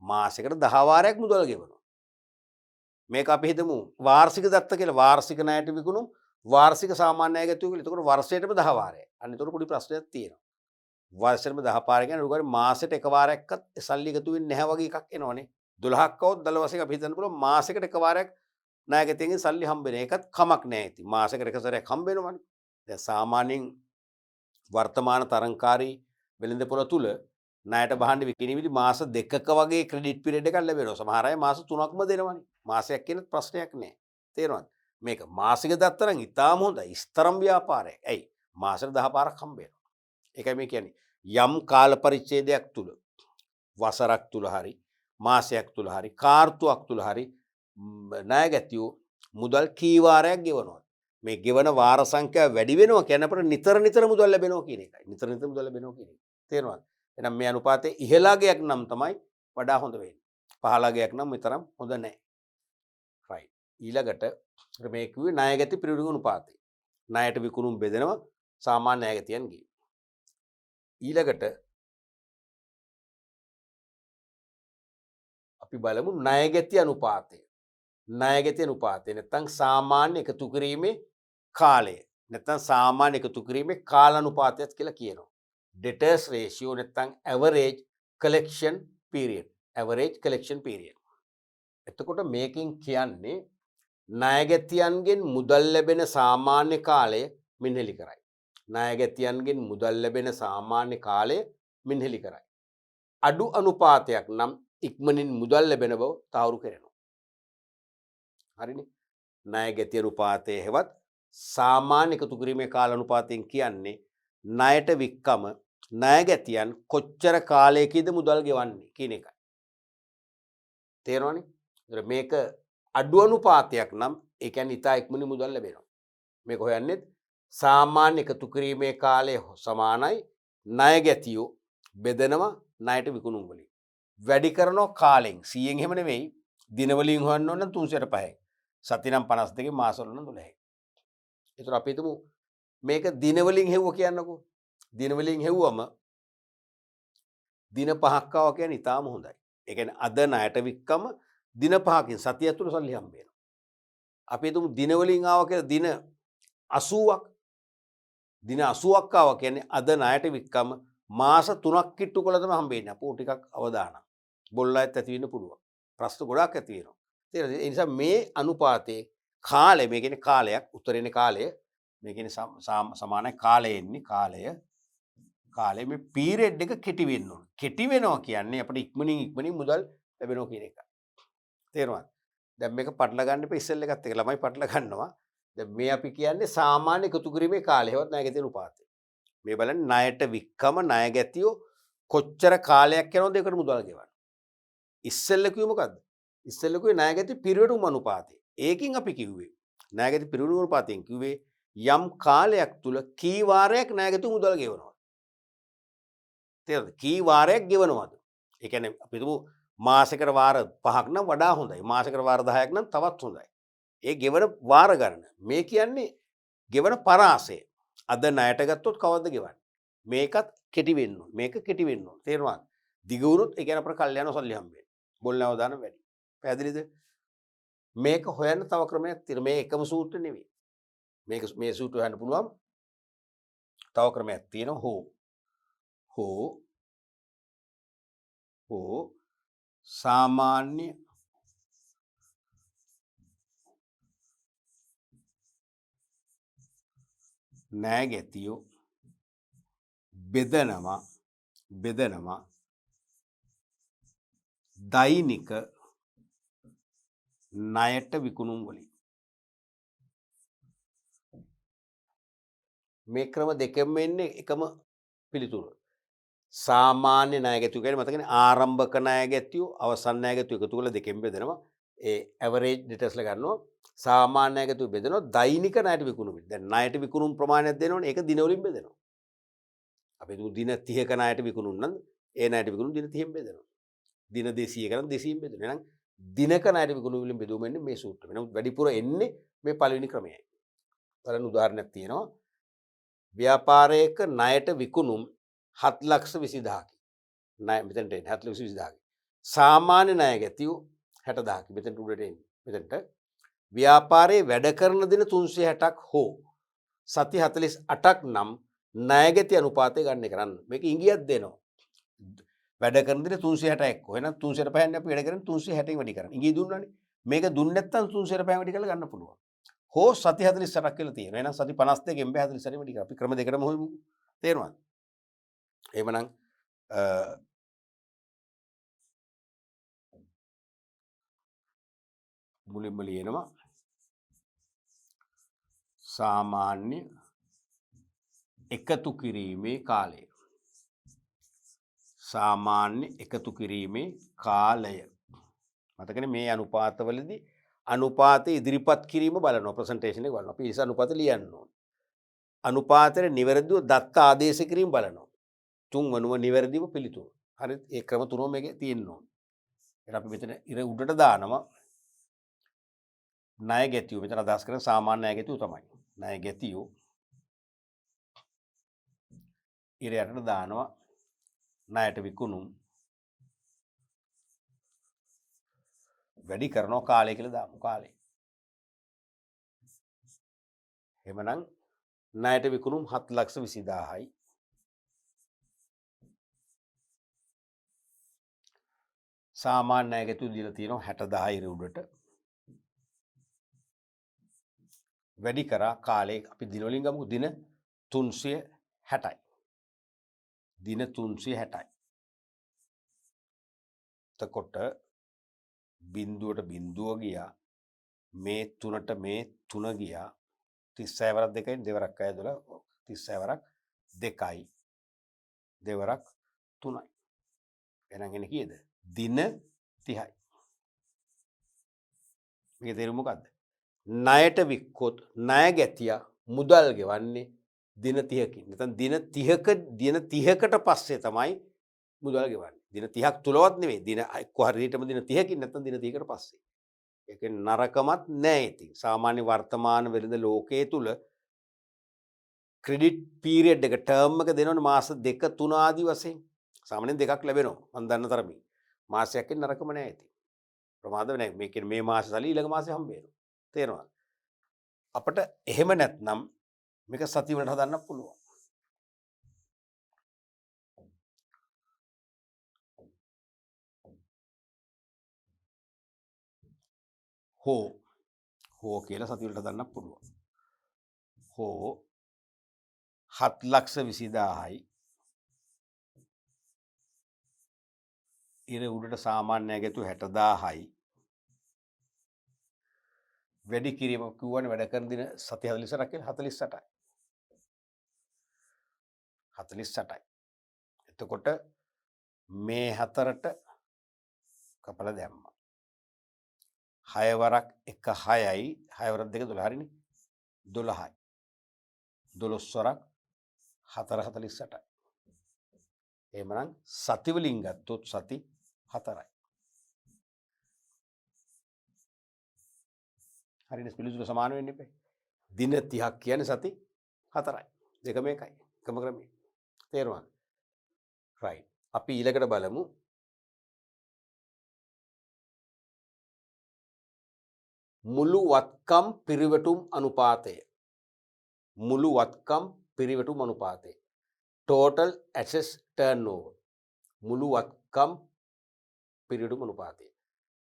මාසෙකට 10 වාරයක් මුදල් ගෙවනවා. මේක අපි හිතමු වාර්ෂික දත්ත කියලා. වාර්ෂික ණයට විකුණු වාර්ෂික සාමාන්‍ය ගැතියෝ කියලා. එතකොට වර්ෂයටම 10 වාරයක්. අන්න එතකොට පොඩි ප්‍රශ්නයක් තියෙනවා. වර්ෂෙටම 10 පාරක් කියන්නේ රුගාරේ මාසෙට එක වාරයක්වත් සල්ලි එකතු වෙන්නේ නැහැ වගේ එකක් එනවනේ. 12ක් આવොත් දල වශයෙන් අපි හිතන්න පුළුවන් මාසෙකට එක වාරයක් ණයගැතියන්ගෙන් සල්ලි හම්බ වෙන. ඒකත් කමක් නැහැ ඉතින්. මාසෙකට එක සැරයක් හම්බ වෙනවනේ. දැන් සාමාන්‍යයෙන් වර්තමාන තරංකාරී වෙළඳපොළ තුල ණයට බහන්න විකිණිවිලි මාස දෙකක වගේ ක්‍රෙඩිට් පීරියඩ් එකක් ලැබෙනවා. සමහර අය මාස 3ක්ම දෙනවනේ. මාසයක් කියන ප්‍රශ්නයක් නැහැ. තේරෙනවද? මේක මාසික දත්ත නම් ඉතාම හොඳයි. ස්තරම් ව්‍යාපාරයක්. ඇයි? මාසෙට 10 පාරක් හම්බ වෙනවා. ඒකයි මේ කියන්නේ. යම් කාල පරිච්ඡේදයක් තුල වසරක් තුල හරි මාසයක් තුල හරි කාර්තුවක් තුල හරි ණයගැතියෝ මුදල් කී වාරයක් ගෙවනවා. මේ ගෙවන වාර සංඛ්‍යාව වැඩි වෙනවා කියන්නේ අපිට නිතර නිතර මුදල් ලැබෙනවා කියන එකයි. නිතර නිතර මුදල් ලැබෙනවා කියන එක. තේරෙනවද? එහෙනම් මේ අනුපාතයේ ඉහළගයක් නම් තමයි වඩා හොඳ වෙන්නේ. පහළගයක් නම් විතරම් හොඳ නැහැ. right. ඊළඟට මේ කිව්වේ ණයගැති පිරිවැඩු අනුපාතය. ණයට විකුණුම් බෙදෙනවා සාමාන්‍ය ණයගැතියන්ගේ. ඊළඟට අපි බලමු ණයගැති අනුපාතය. ණයගැති අනුපාතය නැත්නම් සාමාන්‍ය එකතු කිරීමේ කාලය. නැත්නම් සාමාන්‍ය එකතු කිරීමේ කාලානුපාතයත් කියලා කියනවා. debtors ratio නැත්නම් average collection period. average collection period. එතකොට මේකෙන් කියන්නේ ණයගැතියන්ගෙන් මුදල් ලැබෙන සාමාන්‍ය කාලය මෙනෙහි කරයි. ණයගැතියන්ගෙන් මුදල් ලැබෙන සාමාන්‍ය කාලය මෙනෙහි කරයි. අඩු අනුපාතයක් නම් ඉක්මනින් මුදල් ලැබෙන බව තහවුරු කරනවා. හරිනේ. ණයගැති අනුපාතය හෙවත් සාමාන්‍ය එකතු කිරීමේ කාල අනුපාතයෙන් කියන්නේ ණයට වික්කම ණයගැතියන් කොච්චර කාලයකද මුදල් ගෙවන්නේ කියන එකයි. තේරෙනවනේ? ඒතර මේක අඩු අනුපාතයක් නම් ඒ කියන්නේ ඉතා ඉක්මනින් මුදල් ලැබෙනවා. මේක හොයන්නේ සාමාන්‍ය එකතු කිරීමේ කාලය සමානයි ණයගැතියෝ බෙදනවා ණයට විකුණුම් වලින්. වැඩි කරනවා කාලෙන් 100න් එහෙම නෙවෙයි දින වලින් හොයන්න ඕන නම් 305යි. සති නම් 52 මාස වල නම් 12යි. ඒතර අපි හිතමු මේක දින වලින් හෙව්ව කියන්නකෝ. දින වලින් හෙව්වම දින 5ක් ආවා කියන්නේ ඉතාලම හොඳයි. ඒ කියන්නේ අද ණයට වික්කම දින 5කින් සතිය ඇතුළත සල්ලි හම්බ වෙනවා. අපි හිතමු දින වලින් ආවා කියලා දින 80ක්. දින 80ක් ආවා කියන්නේ අද ණයට වික්කම මාස 3ක් කිට්ටු කළා තමයි හම්බෙන්නේ. අපෝ ටිකක් අවදානම්. බොල්ලායත් ඇති වෙන්න පුළුවන්. ප්‍රශ්න ගොඩාක් ඇති වෙනවා. තේරෙනවද? ඒ නිසා මේ අනුපාතයේ කාලය මේ කියන්නේ කාලයක් උත්තරේනේ කාලය මේ කියන්නේ සමානයි කාලය එන්නේ කාලය මේ පීරියඩ් එක කෙටි වෙන්න ඕන. කෙටි වෙනවා කියන්නේ අපිට ඉක්මනින් මුදල් ලැබෙනවා කියන එක. තේරුණාද? දැන් මේක පටල ගන්න එපා ඉස්සෙල් එකත් එක ළමයි පටල ගන්නවා. දැන් මේ අපි කියන්නේ සාමාන්‍ය එකතු කිරීමේ කාලය හෙවත් ණයගැති අනුපාතය. මේ බලන්න ණයට වික්කම ණයගැතියෝ කොච්චර කාලයක් යනවද ඒකට මුදල් ගෙවන්න. ඉස්සෙල්ල කිව්වේ මොකද්ද? ඉස්සෙල්ල කිව්වේ ණයගැති පිරිවැඩුම් අනුපාතය. ඒකෙන් අපි කිව්වේ ණයගැති පිරිවැඩුම් අනුපාතයෙන් කිව්වේ යම් කාලයක් තුල කී වාරයක් ණයගැති මුදල් ගෙවනවද? තේරෙනවද? කී වාරයක් ගෙවනවද? ඒ කියන්නේ අපි හිතමු මාසෙකට වාර 5ක් නම් වඩා හොඳයි. මාසෙකට වාර 10ක් නම් තවත් හොඳයි. ඒ ගෙවන වාර ගණන. මේ කියන්නේ ගෙවන පරාසය. අද ණයට ගත්තොත් කවද්ද ගෙවන්නේ? මේකත් කෙටි වෙන්න ඕන. මේක කෙටි වෙන්න ඕන. තේරුණාද? දිග වුණොත් ඒ කියන්නේ අපර කල්යන සල්ලි හම්බෙන්නේ. බොල්නව දාන වැඩි. පැහැදිලිද? මේක හොයන්න තව ක්‍රමයක් තියෙනවා. මේ එකම සූත්‍රය නෙවෙයි. මේ සූත්‍රය හොයන්න පුළුවන්. තව ක්‍රමයක් තියෙනවා. හෝ සාමාන්‍ය ණයගැතියෝ බෙදනවා දෛනික ණයට විකුණුම් වලින්. මේ ක්‍රම දෙකෙන්ම එන්නේ එකම පිළිතුර. සාමාන්‍ය ණයගැතියෝ කියන්නේ මතකනේ ආරම්භක ණයගැතියෝ අවසන් ණයගැතියෝ එකතු කරලා දෙකෙන් බෙදනවා. ඒ ඇවරේජ් ඩිටේල්ස්ලා ගන්නවා. සාමාන්‍ය ණයගැතියෝ බෙදනවා දෛනික ණයට විකුණුම්. දැන් ණයට විකුණුම් ප්‍රමාණයක් දෙනවනේ ඒක දින වලින් බෙදනවා. අපි දින 30ක ණයට විකුණුම් නම් ඒ ණයට විකුණුම් දින 30න් බෙදනවා. දින 200 කරන් 200න් බෙදනවා. එහෙනම් දිනක ණයට විකුණු වලින් බෙදුම එන්නේ මේ සූත්‍රය. නමුත් වැඩිපුර එන්නේ මේ පළවෙනි ක්‍රමයයි. බලන්න උදාහරණයක් තියෙනවා. ව්‍යාපාරයක ණයට විකුණුම් 7,20,000ක්. ණය මෙතනට එන්නේ 7,20,000ක්. සාමාන්‍ය ණය ගැතියු 60,000ක්. මෙතනට උඩට එන්නේ. මෙතනට ව්‍යාපාරයේ වැඩ කරන දින 360ක් හෝ සති 48ක් නම් ණය ගැති අනුපාතය ගන්න කරන්න. මේක ඉංගියක් දෙනවා. වැඩ කරන දින 365ක්. එහෙනම් 365න් අපි වැඩ කරන්නේ 360න් වැඩි කරන්නේ. ඉංගිය දුන්නානේ. මේක දුන්නේ නැත්නම් 365න් වැඩි කරලා ගන්න පුළුවන්. හෝ සති 48ක් කියලා තියෙනවා. එහෙනම් සති 52 එම්බේ 48 වැඩි කරා. අපි ක්‍රම දෙකටම හොයමු. තේරුණාද? එහෙමනම් මුලින්ම ලියනවා සාමාන්‍ය එකතු කිරීමේ කාලය. සාමාන්‍ය එකතු කිරීමේ කාලය. මතකනේ මේ අනුපාතවලදී අනුපාතය ඉදිරිපත් කිරීම බලනවා ප්‍රසන්ටේෂන් එක බලනවා. අපි ඒ අනුපාත ලියන්න ඕනේ. අනුපාතයේ නිවැරදිව දත්ත ආදේශ කිරීම බලනවා. තුන්වනුව නිවැරදිව පිළිතුරු. හරි ඒ ක්‍රම තුනම මේකේ තියෙන්න ඕනේ. එහෙනම් අපි මෙතන ඉර උඩට දානවා ණය ගැතියු. මෙතන අදහස් කරන්නේ සාමාන්‍ය ණය ගැතියු තමයි. ණය ගැතියු ඉර යටට දානවා ණයට විකුණුම් වැඩි කරනවා කාලය කියලා දාමු කාලය. එහෙමනම් ණයට විකුණුම් 7,20,000යි. සාමාන්‍ය ණය ගැතියු දීලා තියෙනවා 60,000 ඉර උඩට. වැඩි කරා කාලේ අපි දින වලින් ගමුකෝ දින 360යි. දින 360යි. එතකොට බිඳුවට බිඳුව ගියා මේ 3ට මේ 3 ගියා 36 වරක් 2යි දෙවරක් 6 12 36 වරක් 2යි දෙවරක් 3යි. එහෙනම් එන්නේ කීයද? දින 30යි. මේකේ තේරුම මොකද්ද? ණයට වික්කොත් ණය ගැතියා මුදල් ගෙවන්නේ දින 30කින්. නැත්නම් දින 30කට පස්සේ තමයි මුදල් ගෙවන්නේ. දින 30ක් තුලවත් නෙවෙයි. දින එක්ක හරියටම දින 30කින් නැත්නම් දින 30කට පස්සේ. ඒකේ නරකමත් නැහැ ඉතින්. සාමාන්‍ය වර්තමාන වෙළඳ ලෝකයේ තුල ක්‍රෙඩිට් පීරියඩ් එක ටර්ම් එක දෙනවනේ මාස 2 3 ආදී වශයෙන්. සාමාන්‍යයෙන් දෙකක් ලැබෙනවා. මම දන්න තරමින්. මාසයකින් නරකම නැහැ ඉතින්. ප්‍රමාද නැහැ. මේකේ මේ මාසේ සල්ලි ඊළඟ මාසේ හම්බ වෙනවා. තේරෙනවද? අපිට එහෙම නැත්නම් මේක සති වලට හදන්න පුළුවන්. හෝ කියලා සති වලට හදන්න පුළුවන්. හෝ 7,20,000යි ඉර උඩට සාමාන්‍ය ගැතු 60,000යි වැඩි කිරීම කිව්වනේ වැඩ කරන දින සති 48ක් කියලා 48යි. 48යි. එතකොට මේ හතරට කපලා දැම්මා. 6 වරක් 1 6යි 6 වරක් 2 12 හරිනේ 12යි 12 වරක් 4 48යි. එහෙමනම් සති වලින් ගත්තොත් සති 4යි. හරිනේ පිළිතුර සමාන වෙන්න එපා. දින 30ක් කියන්නේ සති 4යි. දෙකම එකයි. එකම ක්‍රමය. තේරුණාද? right. අපි ඊළඟට බලමු මුළු වත්කම් පිරිවැටුම් අනුපාතය. මුළු වත්කම් පිරිවැටුම් අනුපාතය. total assets turnover. මුළු වත්කම් පිරිවැටුම් අනුපාතය.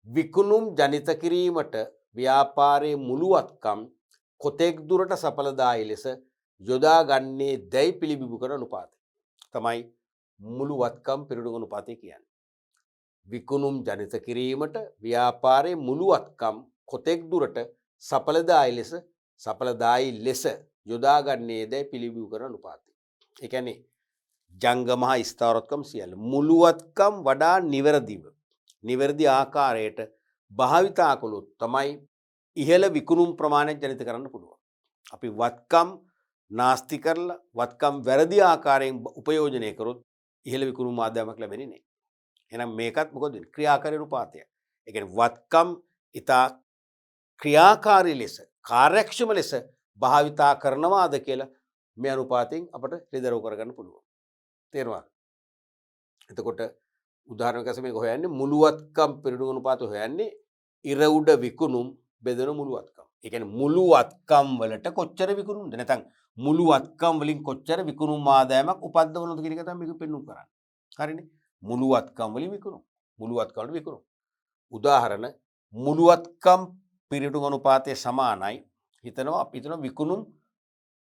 විකුණුම් ජනිත කිරීමට ව්‍යාපාරයේ මුළු වත්කම් කොතෙක් දුරට සඵලදායී ලෙස යොදා ගන්නේ දැයි පිළිබිඹු කරන අනුපාතය. තමයි මුළු වත්කම් පිරිවැටුම් අනුපාතය කියන්නේ. විකුණුම් ජනිත කිරීමට ව්‍යාපාරයේ මුළු වත්කම් කොතෙක් දුරට සඵලදායී ලෙස යොදා ගන්නේ දැයි පිළිබිඹු කරන අනුපාතය. ඒ කියන්නේ ජංගම හා ස්ථාවරත්වම් සියල්ල මුළු වත්කම් වඩා නිවැරදි ආකාරයට භාවිතා කළොත් තමයි ඉහළ විකුණුම් ප්‍රමාණය ජනිත කරන්න පුළුවන්. අපි වත්කම් නාස්ති කරලා වත්කම් වැරදි ආකාරයෙන් උපයෝජනය කරොත් ඉහළ විකුණුම් ආදායමක් ලැබෙන්නේ නැහැ. එහෙනම් මේකත් මොකද වෙන්නේ? ක්‍රියාකාරී අනුපාතය. ඒ කියන්නේ වත්කම් ඉතා ක්‍රියාකාරී ලෙස කාර්යක්ෂම ලෙස භාවිතා කරනවාද කියලා මේ අනුපාතයෙන් අපට හෙළිදරව් කරගන්න පුළුවන්. තේරුණාද? එතකොට උදාහරණයක් වශයෙන් මේක හොයන්නේ මුළුවත්කම් පිරිඩුම් අනුපාත හොයන්නේ ඉර උඩ විකුණුම් බෙදෙන මුළුවත්කම්. ඒ කියන්නේ මුළුවත්කම් වලට කොච්චර විකුණුම්ද නැත්නම් මුළුවත්කම් වලින් කොච්චර විකුණුම් ආදායමක් උපද්දවනවද කියන එක තමයි මේක පෙන්වන්න කරන්නේ. හරිනේ? මුළුවත්කම් වලින් විකුණුම්. මුළුවත්කම් වල විකුණුම්. උදාහරණ මුළුවත්කම් පිරිඩුම් අනුපාතය සමානයි හිතනවා අපි හිතනවා විකුණුම්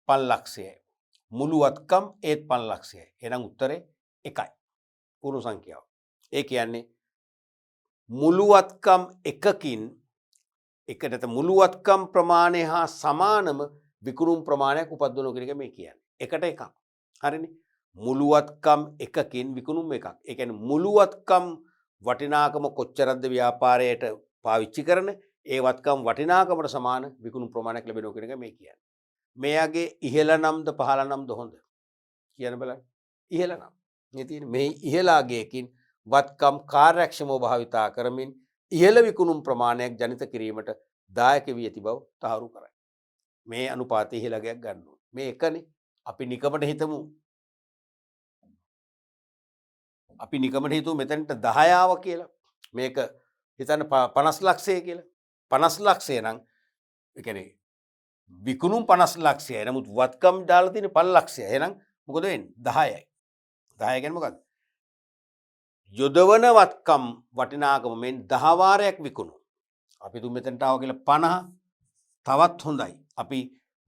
5,00,000යි. මුළුවත්කම් ඒත් 5,00,000යි. එහෙනම් උත්තරේ 1යි. පූර්ණ සංඛ්‍යාව. ඒ කියන්නේ මුළුවත්කම් එකකින් එකට මුළුවත්කම් ප්‍රමාණය හා සමානම විකුණුම් ප්‍රමාණයක් උපද්දවනවා කියන එක මේ කියන්නේ. එකට එකක්. හරිනේ? මුළුවත්කම් එකකින් විකුණුම් එකක්. ඒ කියන්නේ මුළුවත්කම් වටිනාකම කොච්චරද ව්‍යාපාරයට පාවිච්චි කරන ඒ වත්කම් වටිනාකමට සමාන විකුණුම් ප්‍රමාණයක් ලැබෙනවා කියන එක මේ කියන්නේ. මෙයාගේ ඉහළ නම්ද පහළ නම්ද හොඳ? කියන බලන්න. ඉහළ නම්. මේ තියෙන මේ ඉහළාගයකින් වත්කම් කාර්යක්ෂමව භාවිතා කරමින් ඉහළ විකුණුම් ප්‍රමාණයක් ජනිත කිරීමට දායක වී ඇති බව තහවුරු කරයි. මේ අනුපාතය ඉහළගයක් ගන්න ඕනේ. මේ එකනේ. අපි නිකමට හිතමු. අපි නිකමට හිතුව මෙතනට 10 ආව කියලා. මේක හිතන්න 50,00,000 කියලා. 50,00,000 නම් ඒ කියන්නේ විකුණුම් 50,00,000යි. නමුත් වත්කම් දාලා තියෙන්නේ 5,00,000යි. එහෙනම් මොකද වෙන්නේ? 10යි. 10 කියන්නේ මොකද්ද? යොදවන වත්කම් වටිනාකම මෙන් 10 වාරයක් විකුණු. අපි තුන් මෙතනට ආව කියලා 50 තවත් හොඳයි. අපි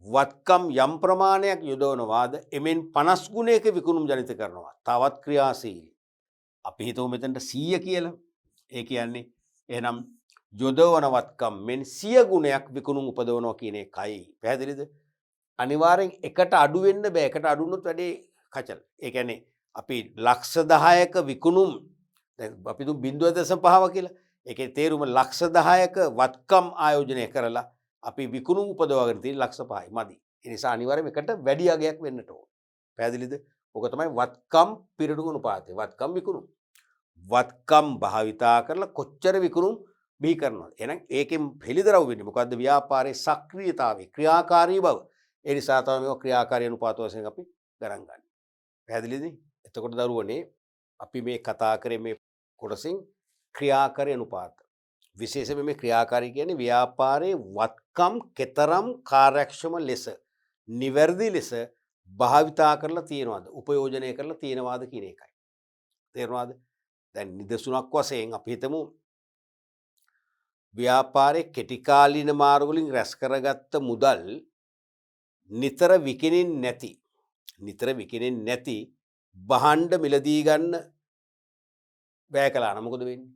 වත්කම් යම් ප්‍රමාණයක් යොදවනවාද එමෙන් 50 ගුණයක විකුණුම් ජනිත කරනවා. තවත් ක්‍රියාශීලී. අපි හිතමු මෙතනට 100 කියලා. ඒ කියන්නේ එහෙනම් යොදවන වත්කම් මෙන් 100 ගුණයක් විකුණුම් උපදවනවා කියන එකයි. පැහැදිලිද? අනිවාර්යෙන් එකට අඩු වෙන්න බෑ. එකට අඩු වුණොත් වැඩේ කචල. ඒ කියන්නේ අපි ලක්ෂ 10ක විකුණුම් දැන් අපි දුම් 0.5 කියලා. ඒකේ තේරුම ලක්ෂ 10ක වත්කම් ආයෝජනය කරලා අපි විකුණුම් උපදවාගෙන තියෙන ලක්ෂ 5යි මදි. ඒ නිසා අනිවාර්යයෙන් එකට වැඩි අගයක් වෙන්නට ඕන. පැහැදිලිද? ඔක තමයි වත්කම් පිරිඩුම් අනුපාතය. වත්කම් විකුණුම්. වත්කම් භාවිතා කරලා කොච්චර විකුණුම් බිහි කරනවද? එහෙනම් ඒකෙන් හෙළිදරව් වෙන්නේ මොකද්ද? ව්‍යාපාරයේ සක්‍රියතාවය, ක්‍රියාකාරී බව. ඒ නිසා තමයි මේක ක්‍රියාකාරී අනුපාත වශයෙන් අපි ගණන් ගන්න. පැහැදිලිද? එතකොට දරුවනේ අපි මේ කතා කරේ මේ කොටසින් ක්‍රියාකාරී අනුපාත. විශේෂයෙන්ම මේ ක්‍රියාකාරී කියන්නේ ව්‍යාපාරයේ වත්කම් කෙතරම් කාර්යක්ෂම ලෙස, නිවැරදි ලෙස භාවිතා කරලා තියෙනවද? උපයෝජනය කරලා තියෙනවද කියන එකයි. තේරුණාද? දැන් නිදසුනක් වශයෙන් අපි හිතමු ව්‍යාපාරයේ කෙටි කාලීන මාර්ග වලින් රැස් කරගත්ත මුදල් නිතර විකිණෙන්නේ නැති භාණ්ඩ මිලදී ගන්න වැය කළා නම් මොකද වෙන්නේ?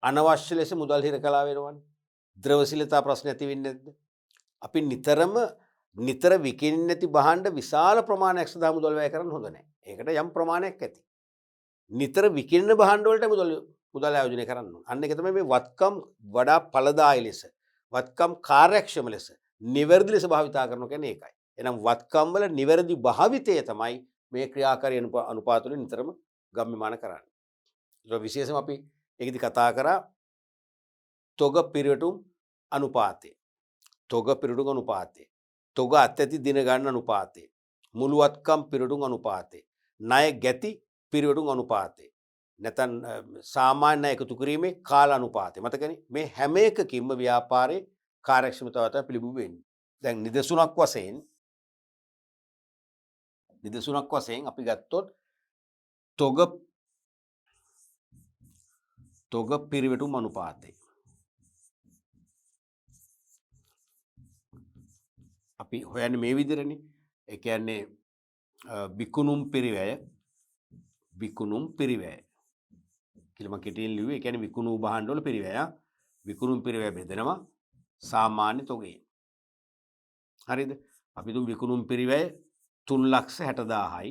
අනවශ්‍ය ලෙස මුදල් හිර කළා වෙනවනේ. ද්‍රවශීලතා ප්‍රශ්න ඇති වෙන්නේ නැද්ද? අපි නිතර විකිණෙන්නේ නැති භාණ්ඩ විශාල ප්‍රමාණයක් සඳහා මුදල් වැය කරන්න හොඳ නැහැ. ඒකට යම් ප්‍රමාණයක් ඇති. නිතර විකිණෙන භාණ්ඩ වලට මුදල් ආයෝජනය කරන්න ඕන. අන්න ඒක තමයි මේ වත්කම් වඩා ඵලදායී ලෙස, වත්කම් කාර්යක්ෂම ලෙස, නිවැරදි ලෙස භාවිතා කරනවා කියන්නේ ඒකයි. එහෙනම් වත්කම් වල නිවැරදි භාවිතය තමයි මේ ක්‍රියාකාරී අනුපාත වලින් නිතරම ගම්‍යමාන කරන්නේ. ඒක විශේෂම අපි ඒකෙදි කතා කරා තොග පිරිවැටුම් අනුපාතය. තොග පිරිවැටුම් අනුපාතය. තොග අත්‍යති දින ගණන අනුපාතය. මුළුවත්කම් පිරිවැටුම් අනුපාතය. ණය ගැති පිරිවැටුම් අනුපාතය. නැත්නම් සාමාන්‍ය එකතු කිරීමේ කාල අනුපාතය. මතකනේ මේ හැම එකකින්ම ව්‍යාපාරයේ කාර්යක්ෂමතාව තමයි පිළිබිඹු වෙන්නේ. දැන් නිදසුනක් වශයෙන් අපි ගත්තොත් තොග පිරිවැටුම් අනුපාතය. අපි හොයන්නේ මේ විදිහටනේ. ඒ කියන්නේ විකුණුම් පිරිවැය කියලා මම කෙටියෙන් ලිව්වේ. ඒ කියන්නේ විකුණු භාණ්ඩ වල පිරිවැය. විකුණුම් පිරිවැය බෙදෙනවා සාමාන්‍ය තොගයෙන්. හරිද? අපි දුම් විකුණුම් පිරිවැය 3,60,000යි.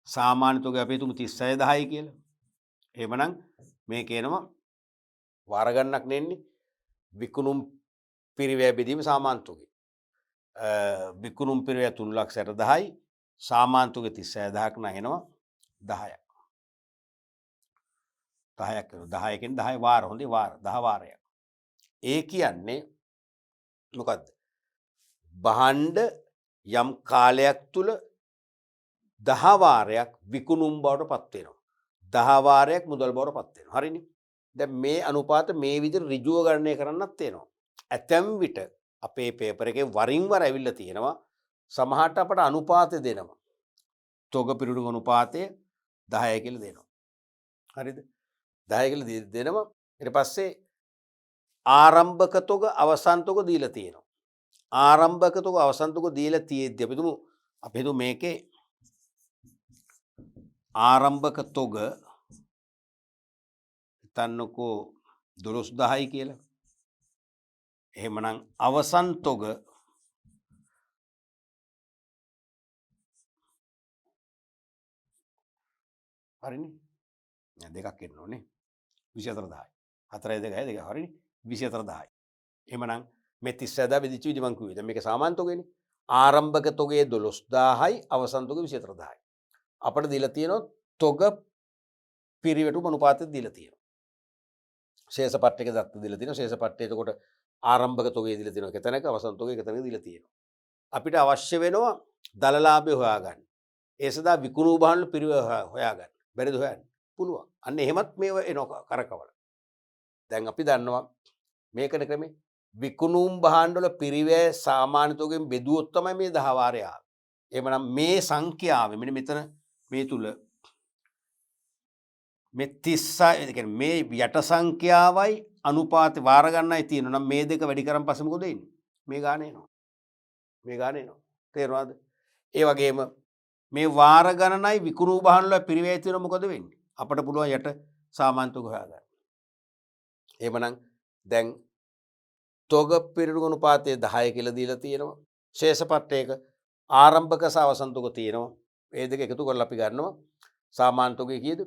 සාමාන්‍ය තොගය අපි තුමු 36,000යි කියලා. එහෙමනම් මේ කියනවා වාර ගණනක් නෙන්නේ විකුණුම් පිරිවැය බෙදීම සාමාන්‍ය තොගය. විකුණුම් පිරිවැය 3,60,000යි. සාමාන්‍ය තොගය 36,000ක් නම් එනවා 10ක්. 10ක් වෙනවා. 10කින් 10 වාර හොඳේ වාර 10 වාරයක්. ඒ කියන්නේ මොකද්ද? භාණ්ඩ යම් කාලයක් තුල 10 වාරයක් විකුණුම් බවට පත් වෙනවා. 10 වාරයක් මුදල් බවට පත් වෙනවා. හරිනේ. දැන් මේ අනුපාත මේ විදිහට ඍජුව ගණනය කරන්නත් වෙනවා. ඇතැම් විට අපේ පේපර් එකේ වරින් වර ඇවිල්ලා තියෙනවා. සමහරට අපට අනුපාත දෙනවා. තොග පිරිණුම් අනුපාතය 10 කියලා දෙනවා. හරිද? 10 කියලා දෙනවා. ඊට පස්සේ ආරම්භක තොග අවසන් තොග දීලා තියෙනවා. ආරම්භක තොග අවසන් තොග දීලා තියෙද්දි අපි හිතමු මේකේ ආරම්භක තොග හිතන්නකෝ 12000යි කියලා. එහෙමනම් අවසන් තොග හරිනේ. දෙකක් එන්න ඕනේ. 24000යි. 4යි 2යි 2 හරිනේ. 24000යි. එහෙමනම් මේ 30000 බෙදිච්ච විදි මං කිව්වේ. දැන් මේක සාමාන්‍ය තොගේනේ. ආරම්භක තොගේ 12000යි අවසන් තොගේ 24000යි. අපිට දීලා තියෙනවා තොග පිරිවැටුම් අනුපාතය දීලා තියෙනවා. ශේෂ පට්ටයක දත්ත දීලා තියෙනවා. ශේෂ පට්ටය එතකොට ආරම්භක තොගේ දීලා තියෙනවා. එකතැනක අවසන් තොගේ එකතැනක දීලා තියෙනවා. අපිට අවශ්‍ය වෙනවා දලලාභය හොයාගන්න. ඒ සඳහා විකුණු භාණ්ඩ පිරිවෙල හොයාගන්න. බැරිද හොයන්න? පුළුවන්. අන්න එහෙමත් මේව එනවා කරකවල. දැන් අපි දන්නවා මේකට ක්‍රමේ විකුණුම් භාණ්ඩ වල පිරිවැය සාමාන්‍ය තොගෙන් බෙදුවොත් තමයි මේ 10 වාරය ආවේ. එහෙමනම් මේ සංඛ්‍යාව මෙන්න මෙතන මේ තුල මේ 36 ඒ කියන්නේ මේ යට සංඛ්‍යාවයි අනුපාතේ වාර ගන්නයි තියෙනවා. නම් මේ දෙක වැඩි කරන් පස්සේ මොකද වෙන්නේ? මේ ගාන එනවා. මේ ගාන එනවා. තේරුණාද? ඒ වගේම මේ වාර ගණනයි විකුණු භාණ්ඩ වල පිරිවැය තියෙනවා මොකද වෙන්නේ? අපිට පුළුවන් යට සාමාන්‍ය තොග හොයාගන්න. එහෙමනම් දැන් තොග පිරිණුම් අනුපාතය 10 කියලා දීලා තියෙනවා. ශේෂ පට්ටයක ආරම්භක සහ අවසන් තොග තියෙනවා. මේ දෙක එකතු කරලා අපි ගන්නවා සාමාන්‍ය තොගේ කීයද?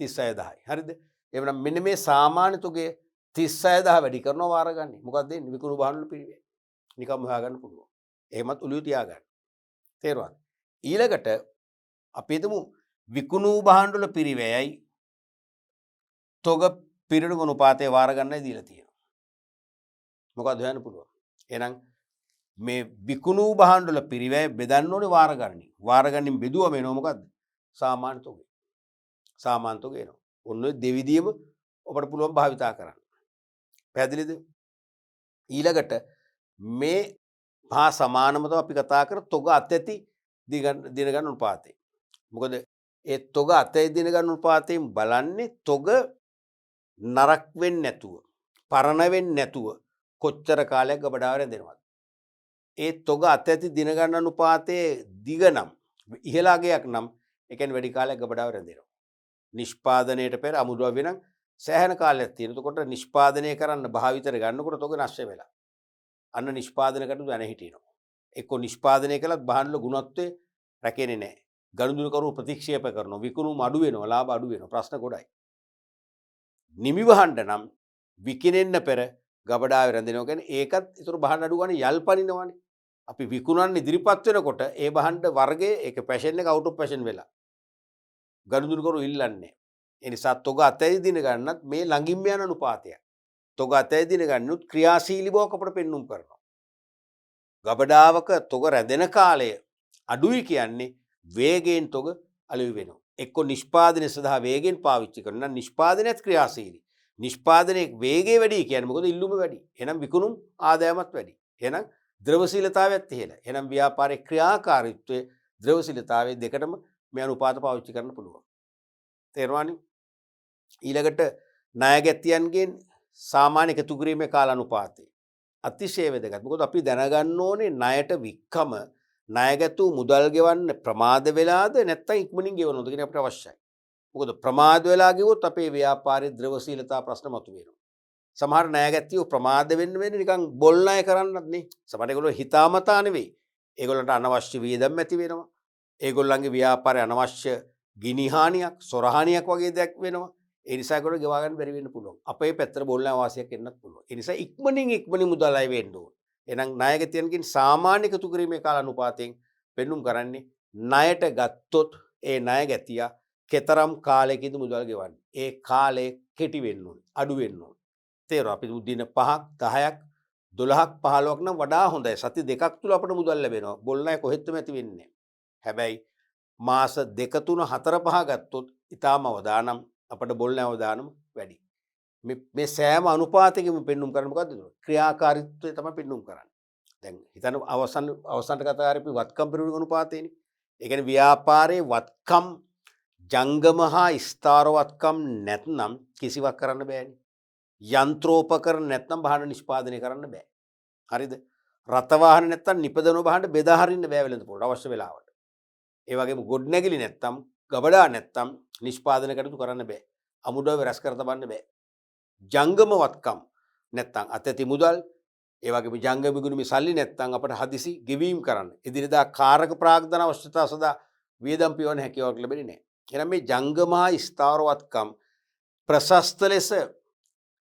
36000යි. හරිද? එහෙනම් මෙන්න මේ සාමාන්‍ය තොගේ 36000 වැඩි කරනවා වාර ගන්න. මොකක්ද දෙන්නේ? විකුණු භාණ්ඩ පිරිවැය. නිකම්ම හොයාගන්න පුළුවන්. එහෙමත් ඔළුවේ තියාගන්න. තේරුණාද? ඊළඟට අපි හිතමු විකුණු භාණ්ඩ වල පිරිවැයයි තොග පිරිණුම් අනුපාතය වාර ගන්නයි දීලා තියෙනවා. මොකක්ද හොයන්න පුළුවන්. එහෙනම් මේ විකුණු භාණ්ඩ වල පිරිවැය බෙදන්න ඕනේ වාර ගණනින්. වාර ගණනින් බෙදුවම එනවා මොකද්ද? සාමාන්‍ය තොගය. සාමාන්‍ය තොගය එනවා. ඔන්න ඔය දෙවිදියම ඔබට පුළුවන් භාවිතා කරන්න. පැහැදිලිද? ඊළඟට මේ මහා සමානම තමයි අපි කතා කර තොග අතැති දින ගන්න අනුපාතය. මොකද ඒ තොග අතැති දින ගන්න අනුපාතයෙන් බලන්නේ තොග නරක් වෙන්නේ නැතුව, පරණ වෙන්නේ නැතුව කොච්චර කාලයක් ගබඩාව රැඳෙනවද? ඒ තොග අතැති දින ගන්න අනුපාතයේ දිග නම් ඉහළ අගයක් නම් ඒ කියන්නේ වැඩි කාලයක් ගබඩාව රැඳෙනවා. නිෂ්පාදනයේට පෙර අමුද්‍රව්‍ය නම් සෑහෙන කාලයක් තියෙනවා. එතකොට නිෂ්පාදනය කරන්න භාවිතයට ගන්නකොට තොග නැස්සේ වෙලා. අන්න නිෂ්පාදන කටයුතු දැන හිටිනවා. එක්ක නිෂ්පාදනය කළත් භාණ්ඩ ගුණත්වය රැකෙන්නේ නැහැ. ගනුදෙනු කරු ප්‍රතික්ෂේප කරනවා. විකුණුම් අඩු වෙනවා, ලාභ අඩු වෙනවා. ප්‍රශ්න ගොඩයි. නිමි භාණ්ඩ නම් විකිනෙන්න පෙර ගබඩාවේ රැඳෙනවා. කියන්නේ ඒකත් ඒතර භාණ්ඩ අඩු ගන්න යල්පනිනවනේ. අපි විකුණන්න ඉදිරිපත් වෙනකොට ඒ භාණ්ඩ වර්ගයේ ඒක ෆැෂන් එක අවුට් ඔෆ් ෆැෂන් වෙලා. ගනුදෙනු කරු ඉල්ලන්නේ. ඒ නිසා තොග අතැයි දින ගන්නත් මේ ළඟින්ම යන අනුපාතයක්. තොග අතැයි දින ගන්නොත් ක්‍රියාශීලී බවක් අපට පෙන්눔 කරනවා. ගබඩාවක තොග රැඳෙන කාලය අඩුයි කියන්නේ වේගයෙන් තොග අලෙවි වෙනවා. එක්ක නිෂ්පාදනය සඳහා වේගෙන් පාවිච්චි කරනවා. නිෂ්පාදනයත් ක්‍රියාශීලී. නිෂ්පාදනයේ වේගය වැඩි කියන්නේ මොකද ඉල්ලුම වැඩි. එහෙනම් විකුණුම් ආදායමත් වැඩි. එහෙනම් ද්‍රවශීලතාවයත් ඉහළ. එහෙනම් ව්‍යාපාරයේ ක්‍රියාකාරීත්වයේ ද්‍රවශීලතාවයේ දෙකටම මේ අනුපාත පාවිච්චි කරන්න පුළුවන්. තේරුණානේ? ඊළඟට ණයගැතියන්ගෙන් සාමාන්‍ය එකතු කිරීමේ කාල අනුපාතය අතිශය වැදගත්. මොකද අපි දැනගන්න ඕනේ ණයට වික්කම ණයගැතු මුදල් ගෙවන්න ප්‍රමාද වෙලාද නැත්නම් ඉක්මනින් ගෙවනවද කියන අපිට අවශ්‍යයි. මොකද ප්‍රමාද වෙලා ගියොත් අපේ ව්‍යාපාරයේ ද්‍රවශීලතා ප්‍රශ්න මතුවෙනවා. සමහර ණයගැතියෝ ප්‍රමාද වෙන්න වෙන්නේ නිකන් බොල් ණය කරන්නත් නේ. සමහර ඒගොල්ලෝ හිතාමතා නෙවෙයි. ඒගොල්ලන්ට අනවශ්‍ය වියදම් ඇති වෙනවා. ඒගොල්ලන්ගේ ව්‍යාපාරයේ අනවශ්‍ය ගිනිහානියක්, සොරහානියක් වගේ දෙයක් වෙනවා. ඒ නිසා ඒගොල්ලෝ ගෙවා ගන්න බැරි වෙන්න පුළුවන්. අපේ පැත්තට බොල් ණය වාසියක් එන්නත් පුළුවන්. ඒ නිසා ඉක්මනින් මුදල් අය වෙන්න ඕන. එහෙනම් ණයගැතියන්ගෙන් සාමාන්‍ය එකතු කිරීමේ කාල අනුපාතයෙන් පෙන්눔 කරන්නේ ණයට ගත්තොත් ඒ ණයගැතියා කෙතරම් කාලයකින්ද මුදල් ගෙවන්නේ. ඒ කාලේ කෙටි වෙන්න ඕනේ. අඩු වෙන්න ඕනේ. තේරුණා? අපි දින 5ක් 10ක් 12ක් 15ක් නම් වඩා හොඳයි. සති දෙකක් තුල අපිට මුදල් ලැබෙනවා. බොල්ලයි කොහෙත්ම ඇති වෙන්නේ නැහැ. හැබැයි මාස 2 3 4 5 ගත්තොත් ඊටාම අවදානම් අපිට බොල්ලේ අවදානම් වැඩි. මේ සෑම අනුපාතයකම පෙන්눔 කරන්නේ මොකද්ද? ක්‍රියාකාරීත්වය තමයි පෙන්눔 කරන්නේ. දැන් හිතන්න අවසන්ට කතා කරපු වත්කම් පිරිවැඩු අනුපාතයනේ. ඒ කියන්නේ ව්‍යාපාරයේ වත්කම් ජංගම හා ස්ථාර වත්කම් නැත්නම් කිසිවක් කරන්න බෑනේ. යන්ත්‍රෝපකරණ නැත්නම් භාණ්ඩ නිෂ්පාදනය කරන්න බෑ. හරිද? රථ වාහන නැත්නම් නිපදවන භාණ්ඩ බෙදා හරින්න බෑ වෙළඳ පොළට අවශ්‍ය වෙලාවට. ඒ වගේම ගොඩනැගිලි නැත්නම් ගබඩා නැත්නම් නිෂ්පාදන කටයුතු කරන්න බෑ. අමුඩව රැස් කර තබන්න බෑ. ජංගම වත්කම් නැත්නම් අතැති මුදල් ඒ වගේම ජංගම ගුණමේ සල්ලි නැත්නම් අපට හදිසි ගෙවීම් කරන්න එදිනෙදා කාරක ප්‍රාග්ධන අවශ්‍යතා සඳහා වියදම් පියවන හැකියාවක් ලැබෙන්නේ නැහැ. එහෙනම් මේ ජංගම හා ස්ථාවර වත්කම් ප්‍රශස්ත ලෙස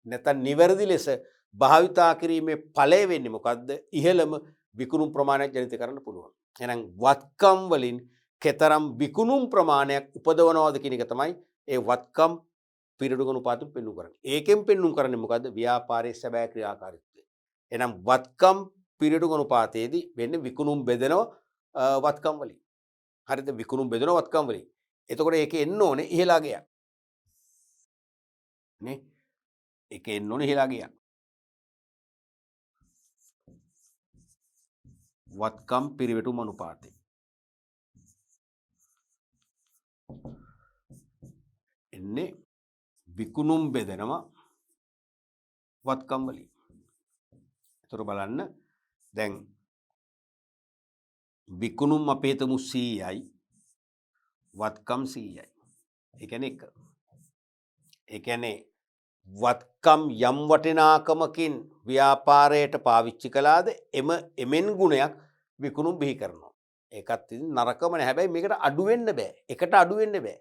නැත්නම් නිවැරදි ලෙස භාවිතා කිරීමේ ඵලය වෙන්නේ මොකද්ද? ඉහළම විකුණුම් ප්‍රමාණයක් ජනිත කරන්න පුළුවන්. එහෙනම් වත්කම් වලින් කතරම් විකුණුම් ප්‍රමාණයක් උපදවනවද කියන එක තමයි ඒ වත්කම් පිරිවැඩු අනුපාතයෙන් පෙන්වු කරන්නේ. ඒකෙන් පෙන්වු කරන්නේ මොකද්ද? ව්‍යාපාරයේ සැබෑ ක්‍රියාකාරීත්වය. එහෙනම් වත්කම් පිරිවැඩු අනුපාතයේදී වෙන්නේ විකුණුම් බෙදෙන වත්කම් වලින්. හරිද? විකුණුම් බෙදෙන වත්කම් වලින්. එතකොට ඒකේ එන්න ඕනේ ඉහළා ගියක්. නේ? ඒකේ එන්න ඕනේ ඉහළා ගියක්. වත්කම් පිරිවැඩු අනුපාතය. එන්නේ විකුණුම් බෙදෙනවා වත්කම් වලින්. ඒතර බලන්න දැන් විකුණුම් අපි හිතමු 100යි වත්කම් 100යි. ඒ කියන්නේ එක. ඒ කියන්නේ වත්කම් යම් වටිනාකමකින් ව්‍යාපාරයට පාවිච්චි කළාද එමෙන් ගුණයක් විකුණුම් බිහි කරනවා. ඒකත් ඉතින් නරකම නෑ. හැබැයි මේකට අඩු වෙන්න බෑ. එකට අඩු වෙන්න බෑ.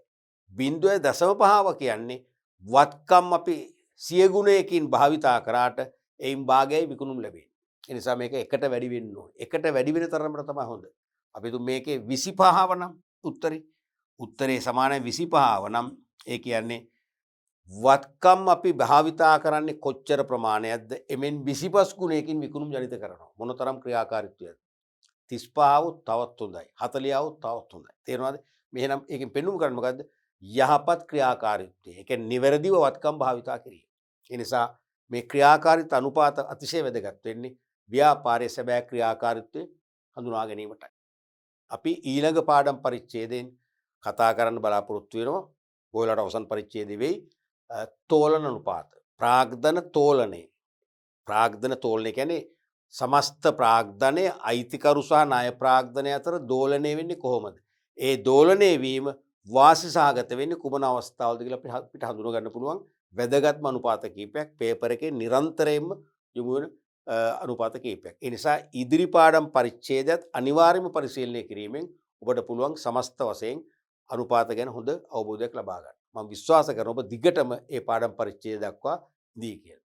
0.5 කියන්නේ වත්කම් අපි 100 ගුණයකින් භාවිතා කරාට එයින් භාගයයි විකුණුම් ලැබෙන්නේ. ඒ නිසා මේක එකට වැඩි වෙන්න ඕනේ. එකට වැඩි වෙන තරමට තමයි හොඳ. අපි තුන් මේකේ 25ව නම් උත්තරේ සමානයි 25ව නම් ඒ කියන්නේ වත්කම් අපි භාවිතා කරන්නේ කොච්චර ප්‍රමාණයක්ද? එමෙන් 25 ගුණයකින් විකුණුම් ජනිත කරනවා. මොනතරම් ක්‍රියාකාරීත්වයක්ද? 35ව තවත් හොඳයි. 40ව තවත් හොඳයි. තේරෙනවද? මෙහෙනම් ඒකෙන් පෙන්වුම් කරන්නේ මොකද්ද? යහපත් ක්‍රියාකාරීත්වය. ඒ කියන්නේ නිවැරදිව වත්කම් භාවිතා කිරීම. ඒ නිසා මේ ක්‍රියාකාරීත්ව අනුපාත අතිශය වැදගත් වෙන්නේ ව්‍යාපාරයේ සැබෑ ක්‍රියාකාරීත්වය හඳුනා ගැනීමටයි. අපි ඊළඟ පාඩම් පරිච්ඡේදයෙන් කතා කරන්න බලාපොරොත්තු වෙනවා. ඔයාලට අවසන් පරිච්ඡේදෙ වෙයි තෝලන අනුපාත. ප්‍රාග්ධන තෝලනය. ප්‍රාග්ධන තෝලනය කියන්නේ සමස්ත ප්‍රාග්ධනය අයිතිකරු සහ ණය ප්‍රාග්ධනය අතර දෝලනය වෙන්නේ කොහොමද? ඒ දෝලනය වීම වාසි සහගත වෙන්නේ කුමන අවස්ථාවලද කියලා අපිට හඳුනා ගන්න පුළුවන් වැදගත්ම අනුපාත කීපයක් පේපර් එකේ නිරන්තරයෙන්ම යොමු වෙන අනුපාත කීපයක්. ඒ නිසා ඉදිරි පාඩම් පරිච්ඡේදයත් අනිවාර්යයෙන්ම පරිශීලනය කිරීමෙන් ඔබට පුළුවන් සමස්ත වශයෙන් අනුපාත ගැන හොඳ අවබෝධයක් ලබා ගන්න. මම විශ්වාස කරනවා ඔබ දිගටම මේ පාඩම් පරිච්ඡේදය දක්වා දී කියලා.